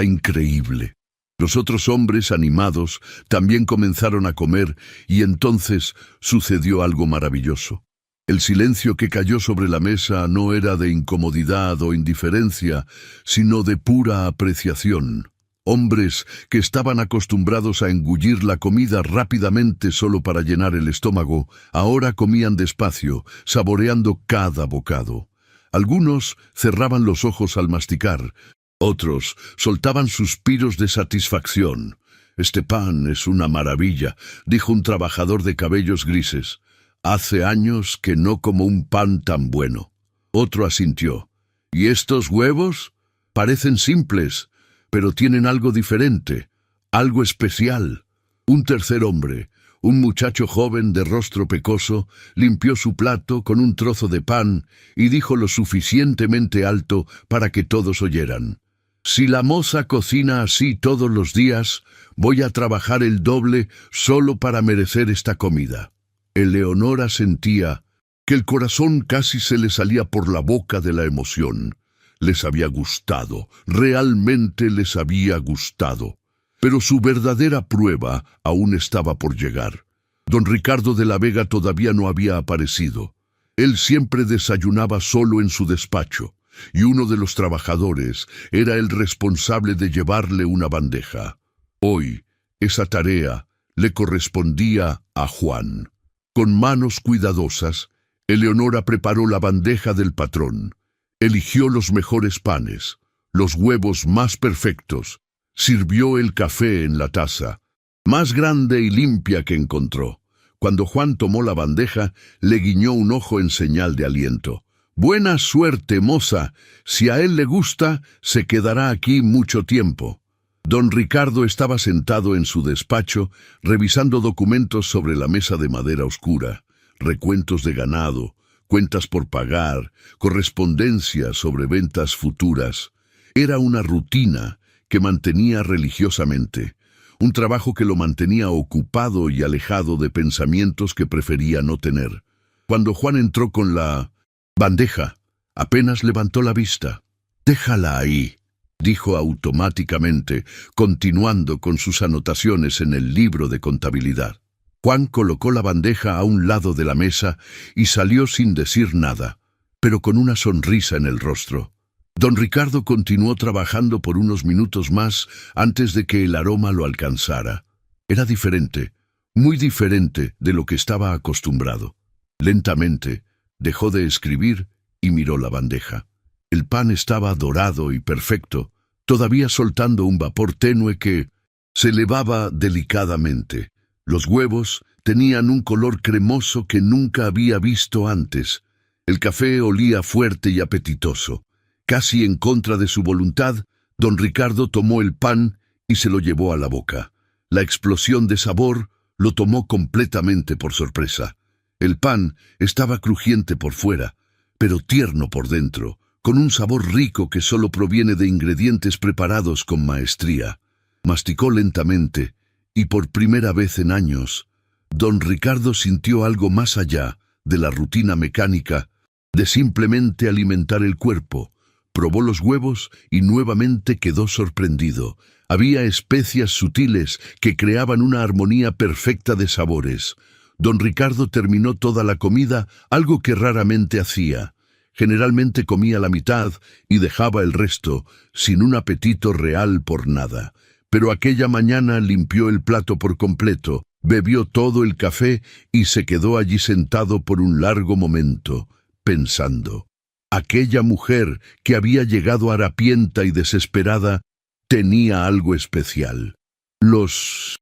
increíble». Los otros hombres, animados, también comenzaron a comer y entonces sucedió algo maravilloso. El silencio que cayó sobre la mesa no era de incomodidad o indiferencia, sino de pura apreciación. Hombres que estaban acostumbrados a engullir la comida rápidamente solo para llenar el estómago, ahora comían despacio, saboreando cada bocado. Algunos cerraban los ojos al masticar, otros soltaban suspiros de satisfacción. «Este pan es una maravilla», dijo un trabajador de cabellos grises. «Hace años que no como un pan tan bueno». Otro asintió. «¿Y estos huevos? Parecen simples, pero tienen algo diferente, algo especial». Un tercer hombre, un muchacho joven de rostro pecoso, limpió su plato con un trozo de pan y dijo lo suficientemente alto para que todos oyeran. «Si la moza cocina así todos los días, voy a trabajar el doble solo para merecer esta comida». Eleonora sentía que el corazón casi se le salía por la boca de la emoción. Les había gustado, realmente les había gustado. Pero su verdadera prueba aún estaba por llegar. Don Ricardo de la Vega todavía no había aparecido. Él siempre desayunaba solo en su despacho, y uno de los trabajadores era el responsable de llevarle una bandeja. Hoy, esa tarea le correspondía a Juan. Con manos cuidadosas, Eleonora preparó la bandeja del patrón. Eligió los mejores panes, los huevos más perfectos, sirvió el café en la taza, más grande y limpia que encontró. Cuando Juan tomó la bandeja, le guiñó un ojo en señal de aliento. «Buena suerte, moza. Si a él le gusta, se quedará aquí mucho tiempo». Don Ricardo estaba sentado en su despacho, revisando documentos sobre la mesa de madera oscura, recuentos de ganado, cuentas por pagar, correspondencia sobre ventas futuras. Era una rutina que mantenía religiosamente, un trabajo que lo mantenía ocupado y alejado de pensamientos que prefería no tener. Cuando Juan entró con la bandeja, apenas levantó la vista. «Déjala ahí», dijo automáticamente, continuando con sus anotaciones en el libro de contabilidad. Juan colocó la bandeja a un lado de la mesa y salió sin decir nada, pero con una sonrisa en el rostro. Don Ricardo continuó trabajando por unos minutos más antes de que el aroma lo alcanzara. Era diferente, muy diferente de lo que estaba acostumbrado. Lentamente, dejó de escribir y miró la bandeja. El pan estaba dorado y perfecto, todavía soltando un vapor tenue que se elevaba delicadamente. Los huevos tenían un color cremoso que nunca había visto antes. El café olía fuerte y apetitoso. Casi en contra de su voluntad, Don Ricardo tomó el pan y se lo llevó a la boca. La explosión de sabor lo tomó completamente por sorpresa. El pan estaba crujiente por fuera, pero tierno por dentro, con un sabor rico que solo proviene de ingredientes preparados con maestría. Masticó lentamente, y por primera vez en años, don Ricardo sintió algo más allá de la rutina mecánica de simplemente alimentar el cuerpo. Probó los huevos y nuevamente quedó sorprendido. Había especias sutiles que creaban una armonía perfecta de sabores. Don Ricardo terminó toda la comida, algo que raramente hacía. Generalmente comía la mitad y dejaba el resto, sin un apetito real por nada. Pero aquella mañana limpió el plato por completo, bebió todo el café y se quedó allí sentado por un largo momento, pensando. Aquella mujer que había llegado harapienta y desesperada tenía algo especial. Los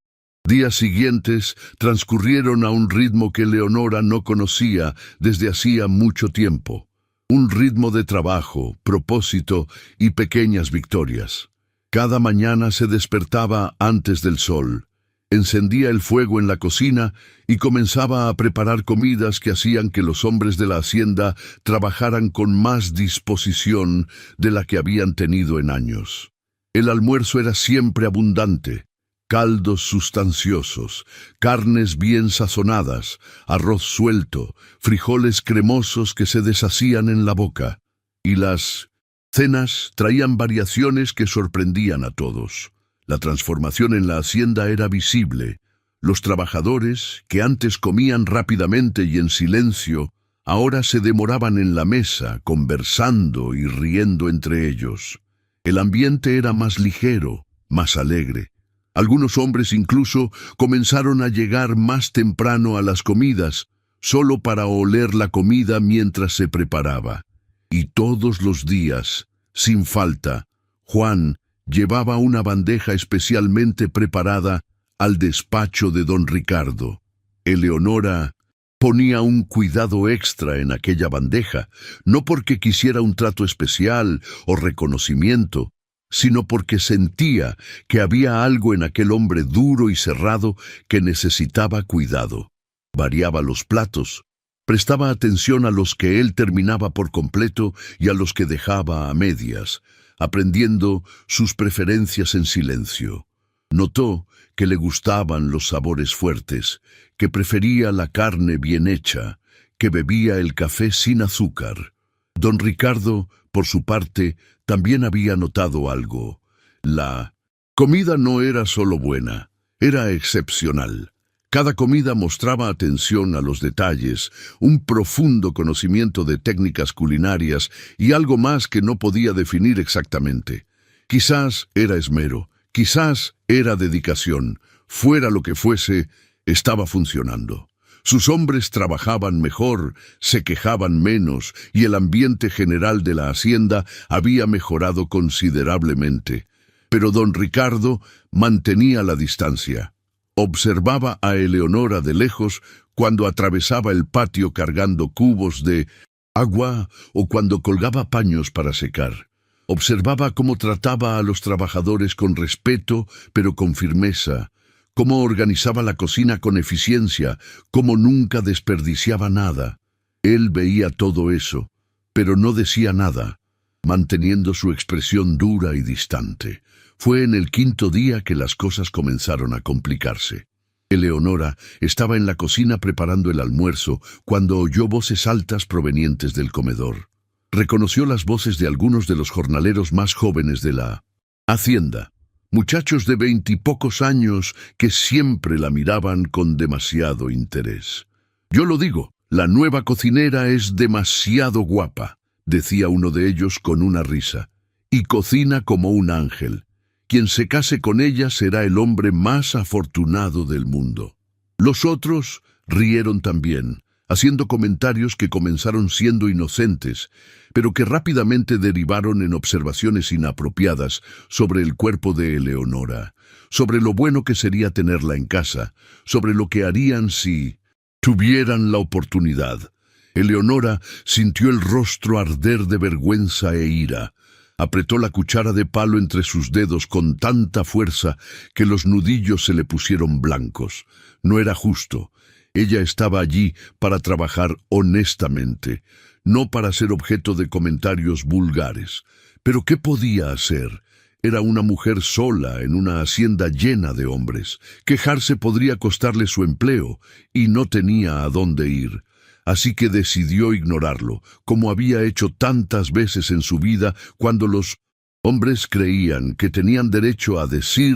días siguientes transcurrieron a un ritmo que Leonora no conocía desde hacía mucho tiempo. Un ritmo de trabajo, propósito y pequeñas victorias. Cada mañana se despertaba antes del sol, encendía el fuego en la cocina y comenzaba a preparar comidas que hacían que los hombres de la hacienda trabajaran con más disposición de la que habían tenido en años. El almuerzo era siempre abundante. Caldos sustanciosos, carnes bien sazonadas, arroz suelto, frijoles cremosos que se deshacían en la boca. Y las cenas traían variaciones que sorprendían a todos. La transformación en la hacienda era visible. Los trabajadores, que antes comían rápidamente y en silencio, ahora se demoraban en la mesa, conversando y riendo entre ellos. El ambiente era más ligero, más alegre. Algunos hombres incluso comenzaron a llegar más temprano a las comidas, solo para oler la comida mientras se preparaba. Y todos los días, sin falta, Juan llevaba una bandeja especialmente preparada al despacho de don Ricardo. Eleonora ponía un cuidado extra en aquella bandeja, no porque quisiera un trato especial o reconocimiento, sino porque sentía que había algo en aquel hombre duro y cerrado que necesitaba cuidado. Variaba los platos, prestaba atención a los que él terminaba por completo y a los que dejaba a medias, aprendiendo sus preferencias en silencio. Notó que le gustaban los sabores fuertes, que prefería la carne bien hecha, que bebía el café sin azúcar. Don Ricardo, por su parte, también había notado algo. La comida no era solo buena, era excepcional. Cada comida mostraba atención a los detalles, un profundo conocimiento de técnicas culinarias y algo más que no podía definir exactamente. Quizás era esmero, quizás era dedicación. Fuera lo que fuese, estaba funcionando. Sus hombres trabajaban mejor, se quejaban menos y el ambiente general de la hacienda había mejorado considerablemente. Pero don Ricardo mantenía la distancia. Observaba a Eleonora de lejos cuando atravesaba el patio cargando cubos de agua o cuando colgaba paños para secar. Observaba cómo trataba a los trabajadores con respeto, pero con firmeza, cómo organizaba la cocina con eficiencia, cómo nunca desperdiciaba nada. Él veía todo eso, pero no decía nada, manteniendo su expresión dura y distante. Fue en el quinto día que las cosas comenzaron a complicarse. Eleonora estaba en la cocina preparando el almuerzo cuando oyó voces altas provenientes del comedor. Reconoció las voces de algunos de los jornaleros más jóvenes de la hacienda. Muchachos de 20 y pocos años que siempre la miraban con demasiado interés. «Yo lo digo, la nueva cocinera es demasiado guapa», decía uno de ellos con una risa, «y cocina como un ángel. Quien se case con ella será el hombre más afortunado del mundo». Los otros rieron también, haciendo comentarios que comenzaron siendo inocentes, pero que rápidamente derivaron en observaciones inapropiadas sobre el cuerpo de Eleonora, sobre lo bueno que sería tenerla en casa, sobre lo que harían si tuvieran la oportunidad. Eleonora sintió el rostro arder de vergüenza e ira. Apretó la cuchara de palo entre sus dedos con tanta fuerza que los nudillos se le pusieron blancos. No era justo. Ella estaba allí para trabajar honestamente, no para ser objeto de comentarios vulgares. Pero ¿qué podía hacer? Era una mujer sola en una hacienda llena de hombres. Quejarse podría costarle su empleo, y no tenía a dónde ir. Así que decidió ignorarlo, como había hecho tantas veces en su vida cuando los hombres creían que tenían derecho a decir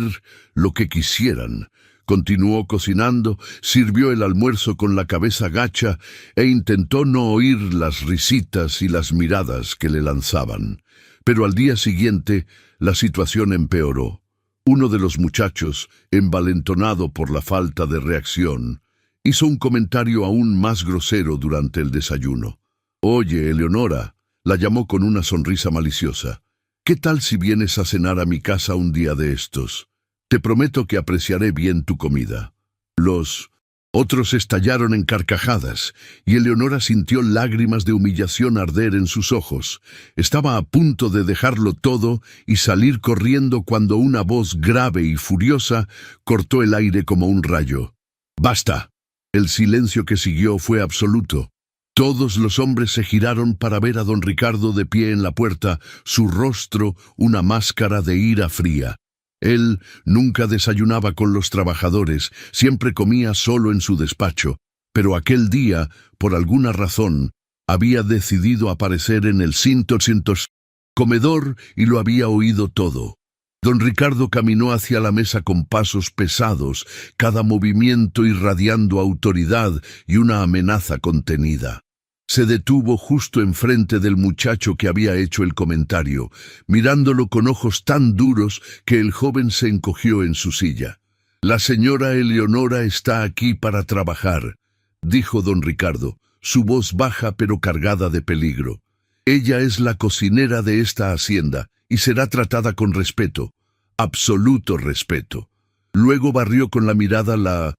lo que quisieran. Continuó cocinando, sirvió el almuerzo con la cabeza gacha e intentó no oír las risitas y las miradas que le lanzaban. Pero al día siguiente, la situación empeoró. Uno de los muchachos, envalentonado por la falta de reacción, hizo un comentario aún más grosero durante el desayuno. «Oye, Eleonora», la llamó con una sonrisa maliciosa, «¿qué tal si vienes a cenar a mi casa un día de estos? Te prometo que apreciaré bien tu comida». Los otros estallaron en carcajadas, y Eleonora sintió lágrimas de humillación arder en sus ojos. Estaba a punto de dejarlo todo y salir corriendo cuando una voz grave y furiosa cortó el aire como un rayo. «¡Basta!». El silencio que siguió fue absoluto. Todos los hombres se giraron para ver a don Ricardo de pie en la puerta, su rostro una máscara de ira fría. Él nunca desayunaba con los trabajadores, siempre comía solo en su despacho, pero aquel día, por alguna razón, había decidido aparecer en el comedor y lo había oído todo. Don Ricardo caminó hacia la mesa con pasos pesados, cada movimiento irradiando autoridad y una amenaza contenida. Se detuvo justo enfrente del muchacho que había hecho el comentario, mirándolo con ojos tan duros que el joven se encogió en su silla. «La señora Eleonora está aquí para trabajar», dijo don Ricardo, su voz baja pero cargada de peligro. «Ella es la cocinera de esta hacienda y será tratada con respeto, absoluto respeto». Luego barrió con la mirada la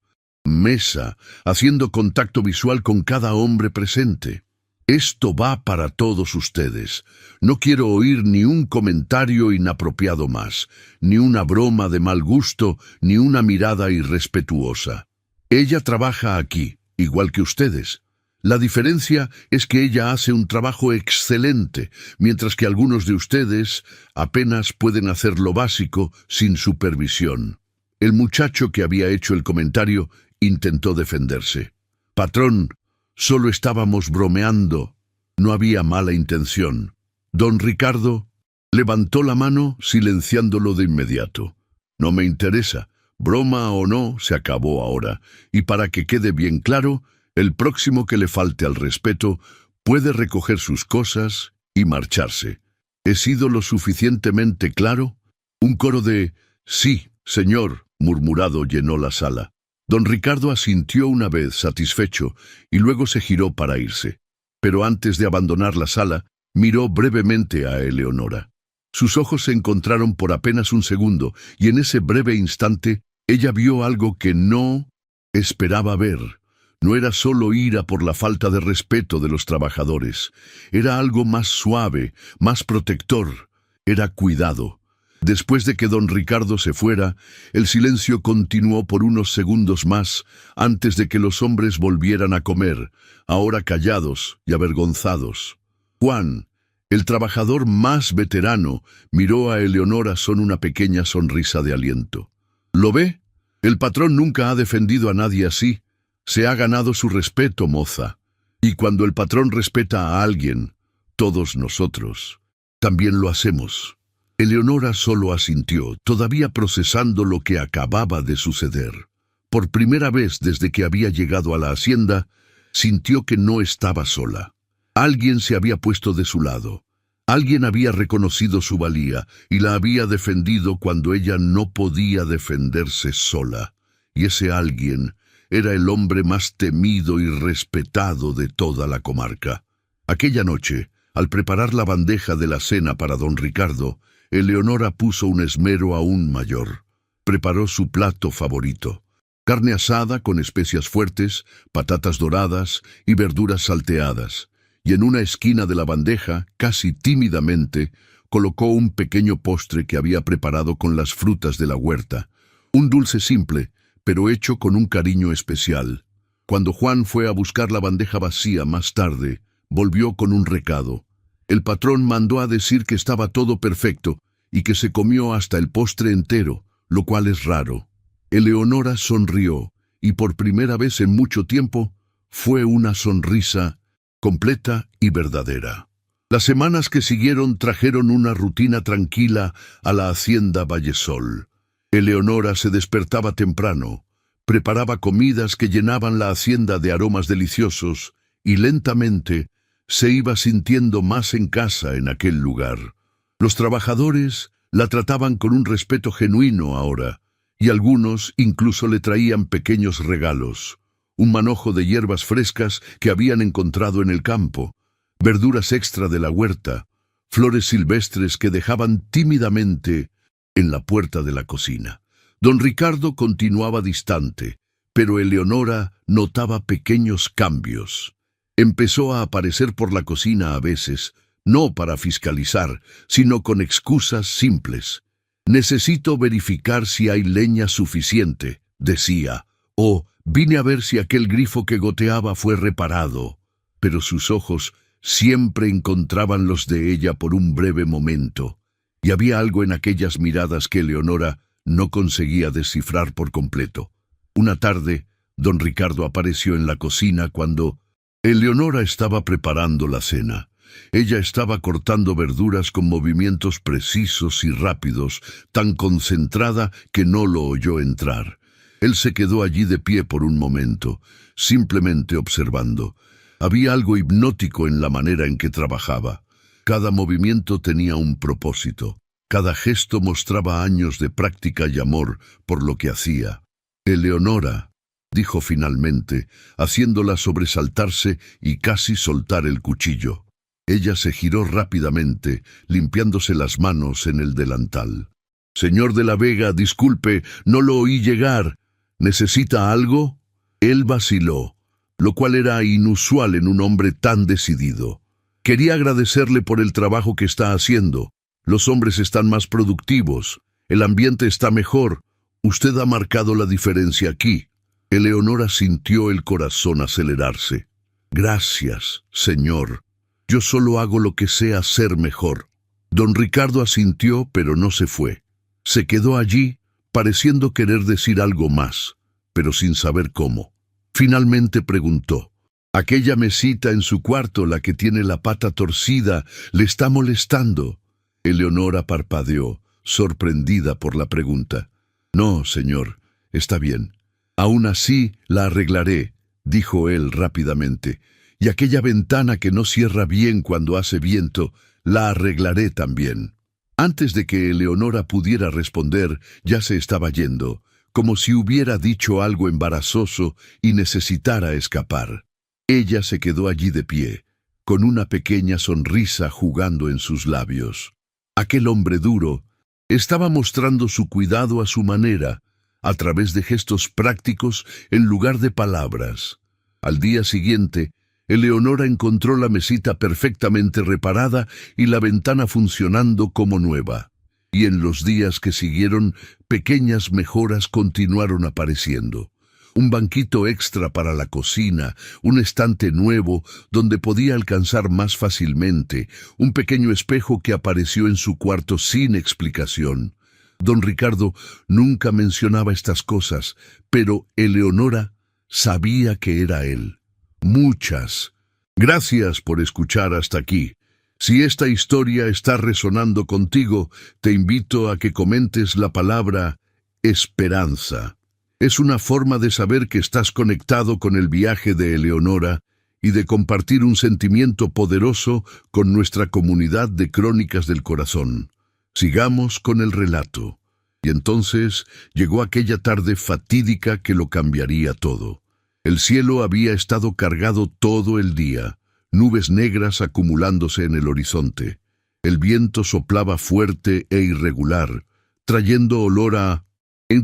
mesa, haciendo contacto visual con cada hombre presente. «Esto va para todos ustedes. No quiero oír ni un comentario inapropiado más, ni una broma de mal gusto, ni una mirada irrespetuosa. Ella trabaja aquí, igual que ustedes. La diferencia es que ella hace un trabajo excelente, mientras que algunos de ustedes apenas pueden hacer lo básico sin supervisión». El muchacho que había hecho el comentario intentó defenderse. «Patrón, solo estábamos bromeando. No había mala intención». Don Ricardo levantó la mano, silenciándolo de inmediato. «No me interesa. Broma o no, se acabó ahora. Y para que quede bien claro, el próximo que le falte al respeto puede recoger sus cosas y marcharse. ¿He sido lo suficientemente claro?» Un coro de «Sí, señor», murmurado llenó la sala. Don Ricardo asintió una vez, satisfecho, y luego se giró para irse. Pero antes de abandonar la sala, miró brevemente a Eleonora. Sus ojos se encontraron por apenas un segundo, y en ese breve instante, ella vio algo que no esperaba ver. No era solo ira por la falta de respeto de los trabajadores. Era algo más suave, más protector. Era cuidado. Después de que don Ricardo se fuera, el silencio continuó por unos segundos más antes de que los hombres volvieran a comer, ahora callados y avergonzados. Juan, el trabajador más veterano, miró a Eleonora con una pequeña sonrisa de aliento. «¿Lo ve? El patrón nunca ha defendido a nadie así. Se ha ganado su respeto, moza. Y cuando el patrón respeta a alguien, todos nosotros también lo hacemos». Eleonora solo asintió, todavía procesando lo que acababa de suceder. Por primera vez desde que había llegado a la hacienda, sintió que no estaba sola. Alguien se había puesto de su lado. Alguien había reconocido su valía y la había defendido cuando ella no podía defenderse sola. Y ese alguien era el hombre más temido y respetado de toda la comarca. Aquella noche, al preparar la bandeja de la cena para don Ricardo, Eleonora puso un esmero aún mayor. Preparó su plato favorito: carne asada con especias fuertes, patatas doradas y verduras salteadas. Y en una esquina de la bandeja, casi tímidamente, colocó un pequeño postre que había preparado con las frutas de la huerta. Un dulce simple, pero hecho con un cariño especial. Cuando Juan fue a buscar la bandeja vacía más tarde, volvió con un recado. El patrón mandó a decir que estaba todo perfecto y que se comió hasta el postre entero, lo cual es raro. Eleonora sonrió, y por primera vez en mucho tiempo, fue una sonrisa completa y verdadera. Las semanas que siguieron trajeron una rutina tranquila a la hacienda Vallesol. Eleonora se despertaba temprano, preparaba comidas que llenaban la hacienda de aromas deliciosos y lentamente se iba sintiendo más en casa en aquel lugar. Los trabajadores la trataban con un respeto genuino ahora, y algunos incluso le traían pequeños regalos. Un manojo de hierbas frescas que habían encontrado en el campo, verduras extra de la huerta, flores silvestres que dejaban tímidamente en la puerta de la cocina. Don Ricardo continuaba distante, pero Eleonora notaba pequeños cambios. Empezó a aparecer por la cocina a veces, no para fiscalizar, sino con excusas simples. «Necesito verificar si hay leña suficiente», decía, o «vine a ver si aquel grifo que goteaba fue reparado». Pero sus ojos siempre encontraban los de ella por un breve momento, y había algo en aquellas miradas que Eleonora no conseguía descifrar por completo. Una tarde, don Ricardo apareció en la cocina cuando Eleonora estaba preparando la cena. Ella estaba cortando verduras con movimientos precisos y rápidos, tan concentrada que no lo oyó entrar. Él se quedó allí de pie por un momento, simplemente observando. Había algo hipnótico en la manera en que trabajaba. Cada movimiento tenía un propósito. Cada gesto mostraba años de práctica y amor por lo que hacía. «Eleonora», dijo finalmente, haciéndola sobresaltarse y casi soltar el cuchillo. Ella se giró rápidamente, limpiándose las manos en el delantal. «Señor de la Vega, disculpe, no lo oí llegar. ¿Necesita algo?» Él vaciló, lo cual era inusual en un hombre tan decidido. «Quería agradecerle por el trabajo que está haciendo. Los hombres están más productivos, el ambiente está mejor. Usted ha marcado la diferencia aquí». Eleonora sintió el corazón acelerarse. «Gracias, señor. Yo solo hago lo que sé hacer mejor». Don Ricardo asintió, pero no se fue. Se quedó allí, pareciendo querer decir algo más, pero sin saber cómo. Finalmente preguntó: «¿Aquella mesita en su cuarto, la que tiene la pata torcida, le está molestando?» Eleonora parpadeó, sorprendida por la pregunta. «No, señor, está bien. Aún así la arreglaré», dijo él rápidamente. «Y aquella ventana que no cierra bien cuando hace viento, la arreglaré también». Antes de que Eleonora pudiera responder, ya se estaba yendo, como si hubiera dicho algo embarazoso y necesitara escapar. Ella se quedó allí de pie, con una pequeña sonrisa jugando en sus labios. Aquel hombre duro estaba mostrando su cuidado a su manera, a través de gestos prácticos en lugar de palabras. Al día siguiente, Eleonora encontró la mesita perfectamente reparada y la ventana funcionando como nueva. Y en los días que siguieron, pequeñas mejoras continuaron apareciendo. Un banquito extra para la cocina, un estante nuevo donde podía alcanzar más fácilmente, un pequeño espejo que apareció en su cuarto sin explicación. Don Ricardo nunca mencionaba estas cosas, pero Eleonora sabía que era él. Muchas. Gracias por escuchar hasta aquí. Si esta historia está resonando contigo, te invito a que comentes la palabra esperanza. Es una forma de saber que estás conectado con el viaje de Eleonora y de compartir un sentimiento poderoso con nuestra comunidad de Crónicas del Corazón. Sigamos con el relato. Y entonces llegó aquella tarde fatídica que lo cambiaría todo. El cielo había estado cargado todo el día, nubes negras acumulándose en el horizonte. El viento soplaba fuerte e irregular, trayendo olor a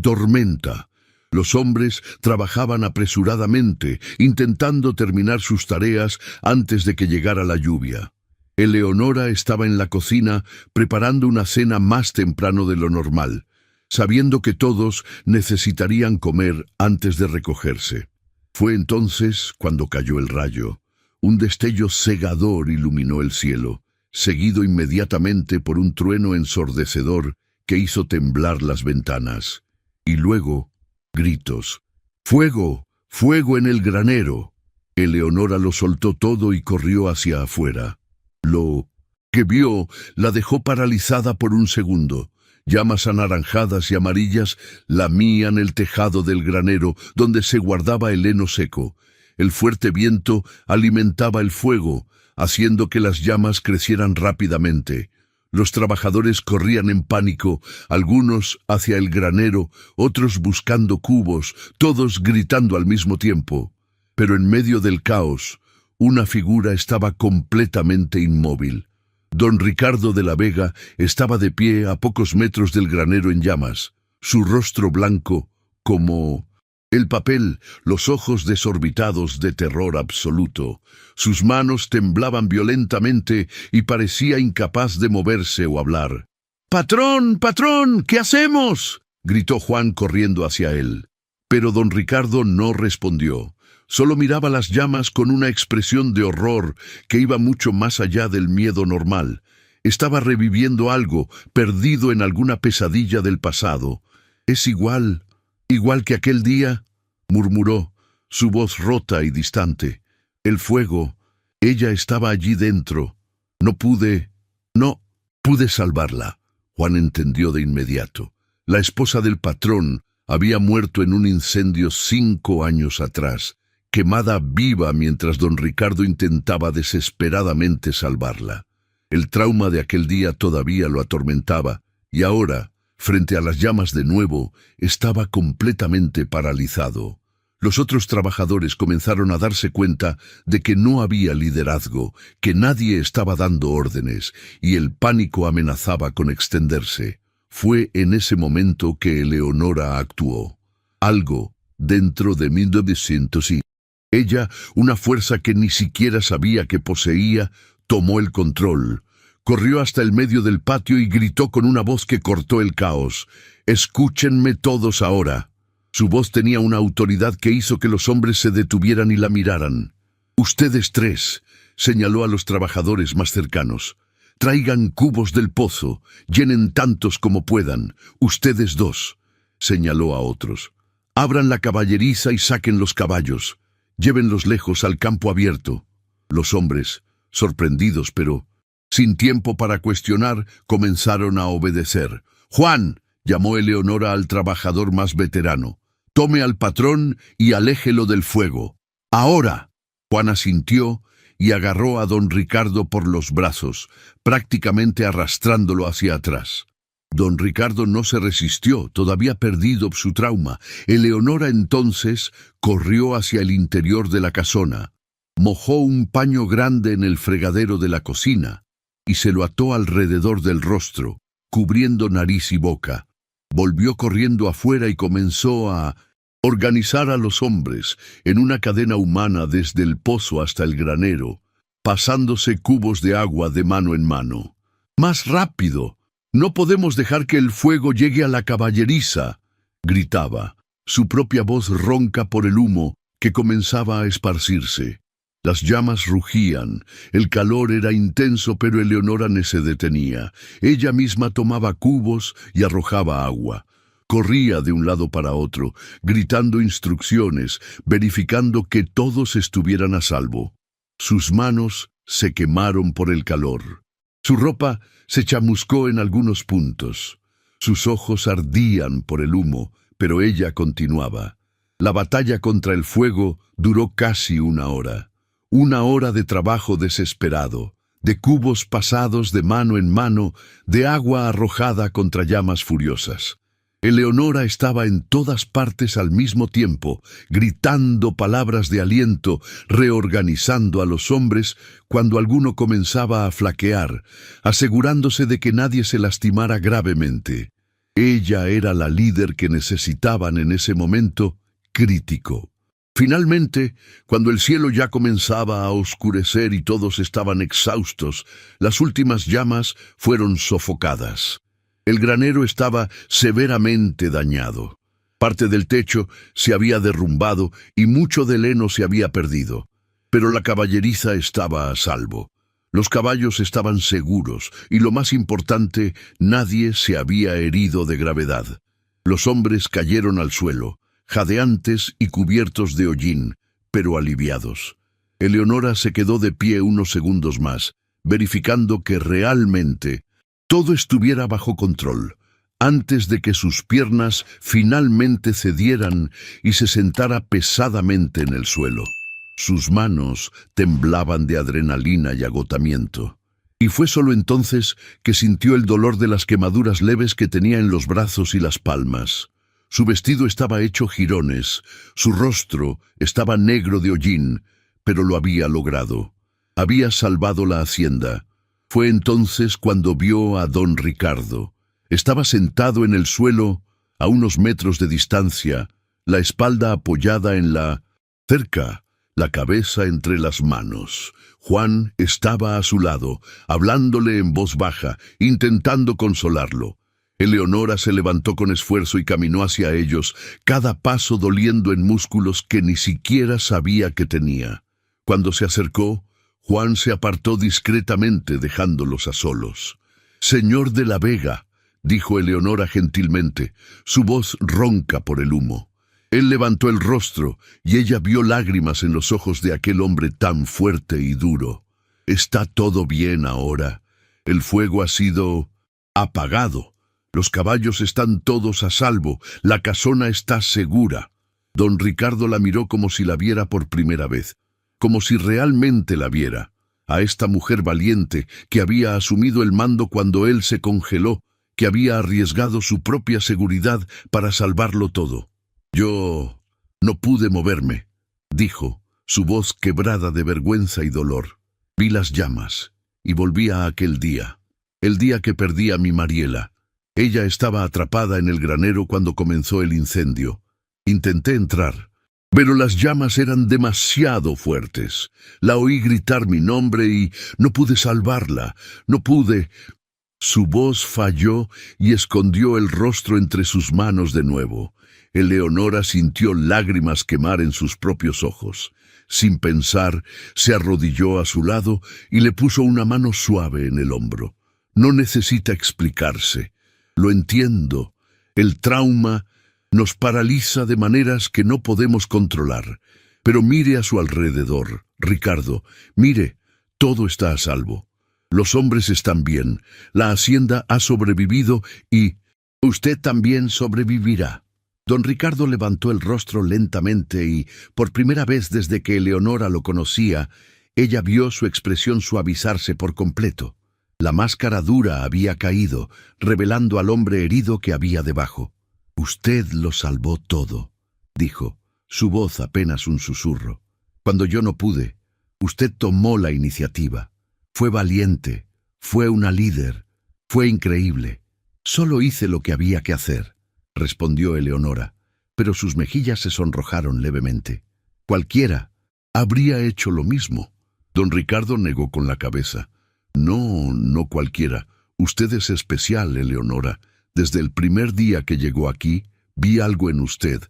tormenta. Los hombres trabajaban apresuradamente, intentando terminar sus tareas antes de que llegara la lluvia. Eleonora estaba en la cocina preparando una cena más temprano de lo normal, sabiendo que todos necesitarían comer antes de recogerse. Fue entonces cuando cayó el rayo. Un destello cegador iluminó el cielo, seguido inmediatamente por un trueno ensordecedor que hizo temblar las ventanas. Y luego, gritos. ¡Fuego! ¡Fuego en el granero! Eleonora lo soltó todo y corrió hacia afuera. Lo que vio la dejó paralizada por un segundo. Llamas anaranjadas y amarillas lamían el tejado del granero donde se guardaba el heno seco. El fuerte viento alimentaba el fuego, haciendo que las llamas crecieran rápidamente. Los trabajadores corrían en pánico, algunos hacia el granero, otros buscando cubos, todos gritando al mismo tiempo. Pero en medio del caos, una figura estaba completamente inmóvil. Don Ricardo de la Vega estaba de pie a pocos metros del granero en llamas, su rostro blanco como el papel, los ojos desorbitados de terror absoluto. Sus manos temblaban violentamente y parecía incapaz de moverse o hablar. «¡Patrón, patrón! ¿Qué hacemos?», gritó Juan corriendo hacia él. Pero don Ricardo no respondió. Solo miraba las llamas con una expresión de horror que iba mucho más allá del miedo normal. Estaba reviviendo algo, perdido en alguna pesadilla del pasado. «Es igual que aquel día», murmuró, su voz rota y distante. «El fuego, ella estaba allí dentro. No pude salvarla». Juan entendió de inmediato. La esposa del patrón había muerto en un incendio 5 años atrás, quemada viva mientras don Ricardo intentaba desesperadamente salvarla. El trauma de aquel día todavía lo atormentaba, y ahora, frente a las llamas de nuevo, estaba completamente paralizado. Los otros trabajadores comenzaron a darse cuenta de que no había liderazgo, que nadie estaba dando órdenes, y el pánico amenazaba con extenderse. Fue en ese momento que Eleonora actuó. Algo dentro de 1900 y ella, una fuerza que ni siquiera sabía que poseía, tomó el control. Corrió hasta el medio del patio y gritó con una voz que cortó el caos. «¡Escúchenme todos ahora!». Su voz tenía una autoridad que hizo que los hombres se detuvieran y la miraran. «Ustedes 3», señaló a los trabajadores más cercanos. «Traigan cubos del pozo, llenen tantos como puedan. Ustedes 2», señaló a otros. «Abran la caballeriza y saquen los caballos. Llévenlos lejos al campo abierto». Los hombres, sorprendidos pero sin tiempo para cuestionar, comenzaron a obedecer. «Juan», llamó Eleonora al trabajador más veterano, «tome al patrón y aléjelo del fuego». «Ahora». Juan asintió y agarró a don Ricardo por los brazos, prácticamente arrastrándolo hacia atrás. Don Ricardo no se resistió, todavía perdido su trauma. Eleonora entonces corrió hacia el interior de la casona, mojó un paño grande en el fregadero de la cocina y se lo ató alrededor del rostro, cubriendo nariz y boca. Volvió corriendo afuera y comenzó a organizar a los hombres en una cadena humana desde el pozo hasta el granero, pasándose cubos de agua de mano en mano. «¡Más rápido! No podemos dejar que el fuego llegue a la caballeriza», gritaba, su propia voz ronca por el humo que comenzaba a esparcirse. Las llamas rugían, el calor era intenso, pero Eleonora no se detenía. Ella misma tomaba cubos y arrojaba agua. Corría de un lado para otro, gritando instrucciones, verificando que todos estuvieran a salvo. Sus manos se quemaron por el calor. Su ropa se chamuscó en algunos puntos. Sus ojos ardían por el humo, pero ella continuaba. La batalla contra el fuego duró casi 1 hora. 1 hora de trabajo desesperado, de cubos pasados de mano en mano, de agua arrojada contra llamas furiosas. Eleonora estaba en todas partes al mismo tiempo, gritando palabras de aliento, reorganizando a los hombres cuando alguno comenzaba a flaquear, asegurándose de que nadie se lastimara gravemente. Ella era la líder que necesitaban en ese momento crítico. Finalmente, cuando el cielo ya comenzaba a oscurecer y todos estaban exhaustos, las últimas llamas fueron sofocadas. El granero estaba severamente dañado. Parte del techo se había derrumbado y mucho del heno se había perdido. Pero la caballeriza estaba a salvo. Los caballos estaban seguros y, lo más importante, nadie se había herido de gravedad. Los hombres cayeron al suelo, jadeantes y cubiertos de hollín, pero aliviados. Eleonora se quedó de pie unos segundos más, verificando que realmente todo estuviera bajo control, antes de que sus piernas finalmente cedieran y se sentara pesadamente en el suelo. Sus manos temblaban de adrenalina y agotamiento. Y fue solo entonces que sintió el dolor de las quemaduras leves que tenía en los brazos y las palmas. Su vestido estaba hecho jirones, su rostro estaba negro de hollín, pero lo había logrado. Había salvado la hacienda. Fue entonces cuando vio a don Ricardo. Estaba sentado en el suelo, a unos metros de distancia, la espalda apoyada en la cerca, la cabeza entre las manos. Juan estaba a su lado, hablándole en voz baja, intentando consolarlo. Eleonora se levantó con esfuerzo y caminó hacia ellos, cada paso doliendo en músculos que ni siquiera sabía que tenía. Cuando se acercó, Juan se apartó discretamente, dejándolos a solos. «Señor de la Vega», dijo Eleonora gentilmente, su voz ronca por el humo. Él levantó el rostro y ella vio lágrimas en los ojos de aquel hombre tan fuerte y duro. «Está todo bien ahora. El fuego ha sido apagado. Los caballos están todos a salvo. La casona está segura». Don Ricardo la miró como si la viera por primera vez, como si realmente la viera, a esta mujer valiente que había asumido el mando cuando él se congeló, que había arriesgado su propia seguridad para salvarlo todo. «Yo no pude moverme», dijo, su voz quebrada de vergüenza y dolor. «Vi las llamas y volví a aquel día, el día que perdí a mi Mariela. Ella estaba atrapada en el granero cuando comenzó el incendio. Intenté entrar, pero las llamas eran demasiado fuertes. La oí gritar mi nombre y no pude salvarla, no pude». Su voz falló y escondió el rostro entre sus manos de nuevo. Eleonora sintió lágrimas quemar en sus propios ojos. Sin pensar, se arrodilló a su lado y le puso una mano suave en el hombro. «No necesita explicarse. Lo entiendo. El trauma nos paraliza de maneras que no podemos controlar. Pero mire a su alrededor, Ricardo. Mire, todo está a salvo. Los hombres están bien. La hacienda ha sobrevivido y usted también sobrevivirá». Don Ricardo levantó el rostro lentamente y, por primera vez desde que Eleonora lo conocía, ella vio su expresión suavizarse por completo. La máscara dura había caído, revelando al hombre herido que había debajo. «Usted lo salvó todo», dijo, su voz apenas un susurro. «Cuando yo no pude, usted tomó la iniciativa. Fue valiente, fue una líder, fue increíble. Solo hice lo que había que hacer», respondió Eleonora, pero sus mejillas se sonrojaron levemente. «Cualquiera habría hecho lo mismo». Don Ricardo negó con la cabeza. No cualquiera. Usted es especial, Eleonora. Desde el primer día que llegó aquí, vi algo en usted,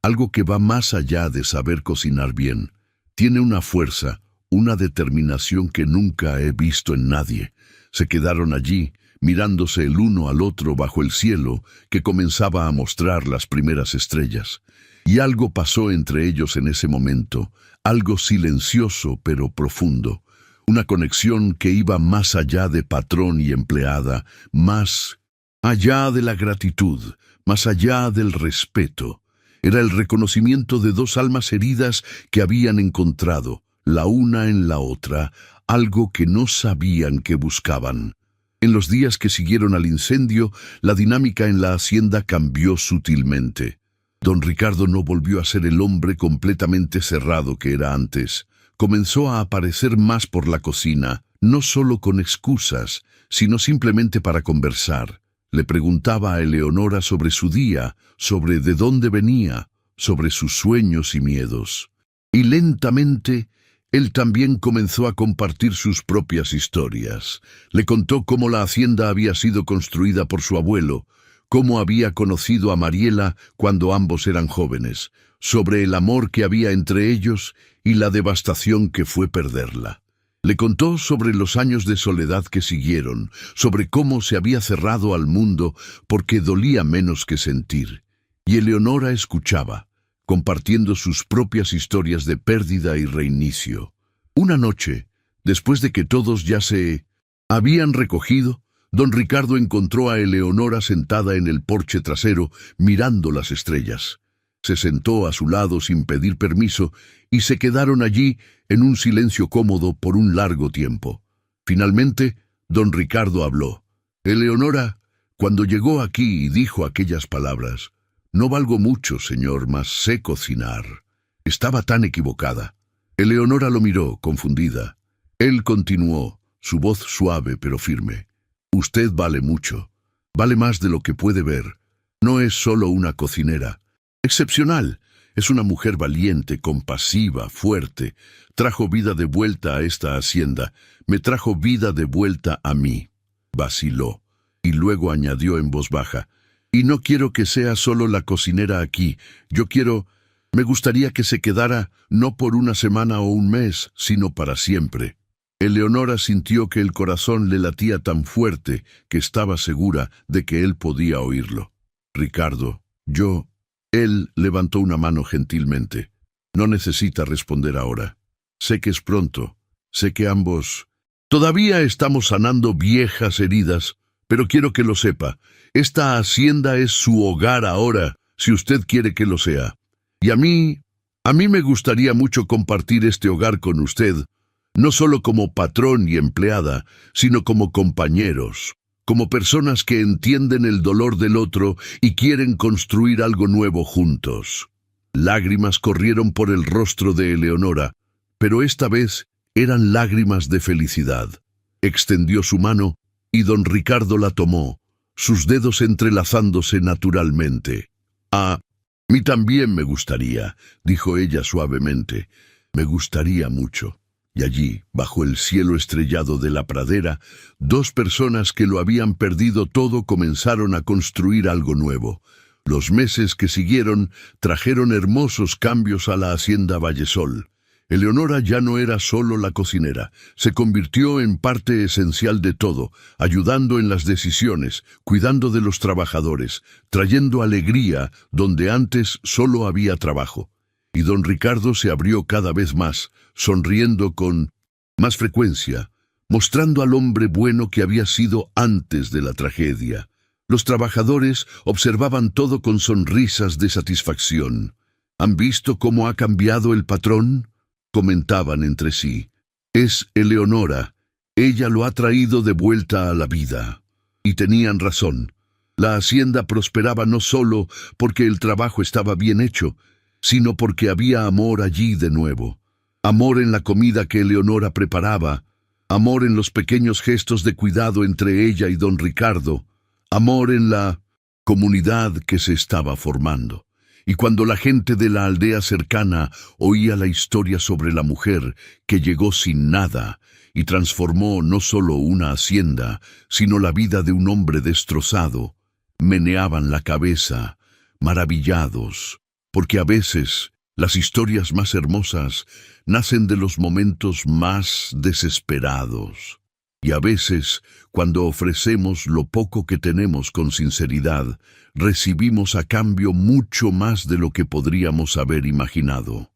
algo que va más allá de saber cocinar bien. Tiene una fuerza, una determinación que nunca he visto en nadie». Se quedaron allí, mirándose el uno al otro bajo el cielo que comenzaba a mostrar las primeras estrellas. Y algo pasó entre ellos en ese momento, algo silencioso pero profundo, una conexión que iba más allá de patrón y empleada, más allá de la gratitud, más allá del respeto. Era el reconocimiento de dos almas heridas que habían encontrado, la una en la otra, algo que no sabían que buscaban. En los días que siguieron al incendio, la dinámica en la hacienda cambió sutilmente. Don Ricardo no volvió a ser el hombre completamente cerrado que era antes. Comenzó a aparecer más por la cocina, no solo con excusas, sino simplemente para conversar. Le preguntaba a Eleonora sobre su día, sobre de dónde venía, sobre sus sueños y miedos. Y lentamente, él también comenzó a compartir sus propias historias. Le contó cómo la hacienda había sido construida por su abuelo, cómo había conocido a Mariela cuando ambos eran jóvenes, sobre el amor que había entre ellos y la devastación que fue perderla. Le contó sobre los años de soledad que siguieron, sobre cómo se había cerrado al mundo porque dolía menos que sentir. Y Eleonora escuchaba, compartiendo sus propias historias de pérdida y reinicio. Una noche, después de que todos ya se habían recogido, don Ricardo encontró a Eleonora sentada en el porche trasero, mirando las estrellas. Se sentó a su lado sin pedir permiso y se quedaron allí en un silencio cómodo por un largo tiempo. Finalmente, don Ricardo habló. Eleonora, cuando llegó aquí y dijo aquellas palabras, «No valgo mucho, señor, mas sé cocinar». Estaba tan equivocada. Eleonora lo miró, confundida. Él continuó, su voz suave pero firme. «Usted vale mucho. Vale más de lo que puede ver. No es solo una cocinera. Excepcional. Es una mujer valiente, compasiva, fuerte. Trajo vida de vuelta a esta hacienda. Me trajo vida de vuelta a mí». Vaciló, y luego añadió en voz baja, «Y no quiero que sea solo la cocinera aquí. Me gustaría que se quedara no por una semana o un mes, sino para siempre». Eleonora sintió que el corazón le latía tan fuerte que estaba segura de que él podía oírlo. «Ricardo, Él levantó una mano gentilmente. «No necesita responder ahora. Sé que es pronto. Sé que ambos todavía estamos sanando viejas heridas, pero quiero que lo sepa. Esta hacienda es su hogar ahora, si usted quiere que lo sea. Y a mí me gustaría mucho compartir este hogar con usted, no solo como patrón y empleada, sino como compañeros, como personas que entienden el dolor del otro y quieren construir algo nuevo juntos». Lágrimas corrieron por el rostro de Eleonora, pero esta vez eran lágrimas de felicidad. Extendió su mano y don Ricardo la tomó, sus dedos entrelazándose naturalmente. «A mí también me gustaría», dijo ella suavemente. «Me gustaría mucho». Y allí, bajo el cielo estrellado de la pradera, dos personas que lo habían perdido todo comenzaron a construir algo nuevo. Los meses que siguieron trajeron hermosos cambios a la hacienda Vallesol. Eleonora ya no era solo la cocinera, se convirtió en parte esencial de todo, ayudando en las decisiones, cuidando de los trabajadores, trayendo alegría donde antes solo había trabajo. Y don Ricardo se abrió cada vez más, sonriendo con más frecuencia, mostrando al hombre bueno que había sido antes de la tragedia. Los trabajadores observaban todo con sonrisas de satisfacción. «¿Han visto cómo ha cambiado el patrón?», comentaban entre sí. «Es Eleonora. Ella lo ha traído de vuelta a la vida». Y tenían razón. La hacienda prosperaba no solo porque el trabajo estaba bien hecho, sino porque había amor allí de nuevo. Amor en la comida que Eleonora preparaba, amor en los pequeños gestos de cuidado entre ella y don Ricardo, amor en la comunidad que se estaba formando. Y cuando la gente de la aldea cercana oía la historia sobre la mujer que llegó sin nada y transformó no solo una hacienda, sino la vida de un hombre destrozado, meneaban la cabeza, maravillados, porque a veces las historias más hermosas nacen de los momentos más desesperados. Y a veces, cuando ofrecemos lo poco que tenemos con sinceridad, recibimos a cambio mucho más de lo que podríamos haber imaginado.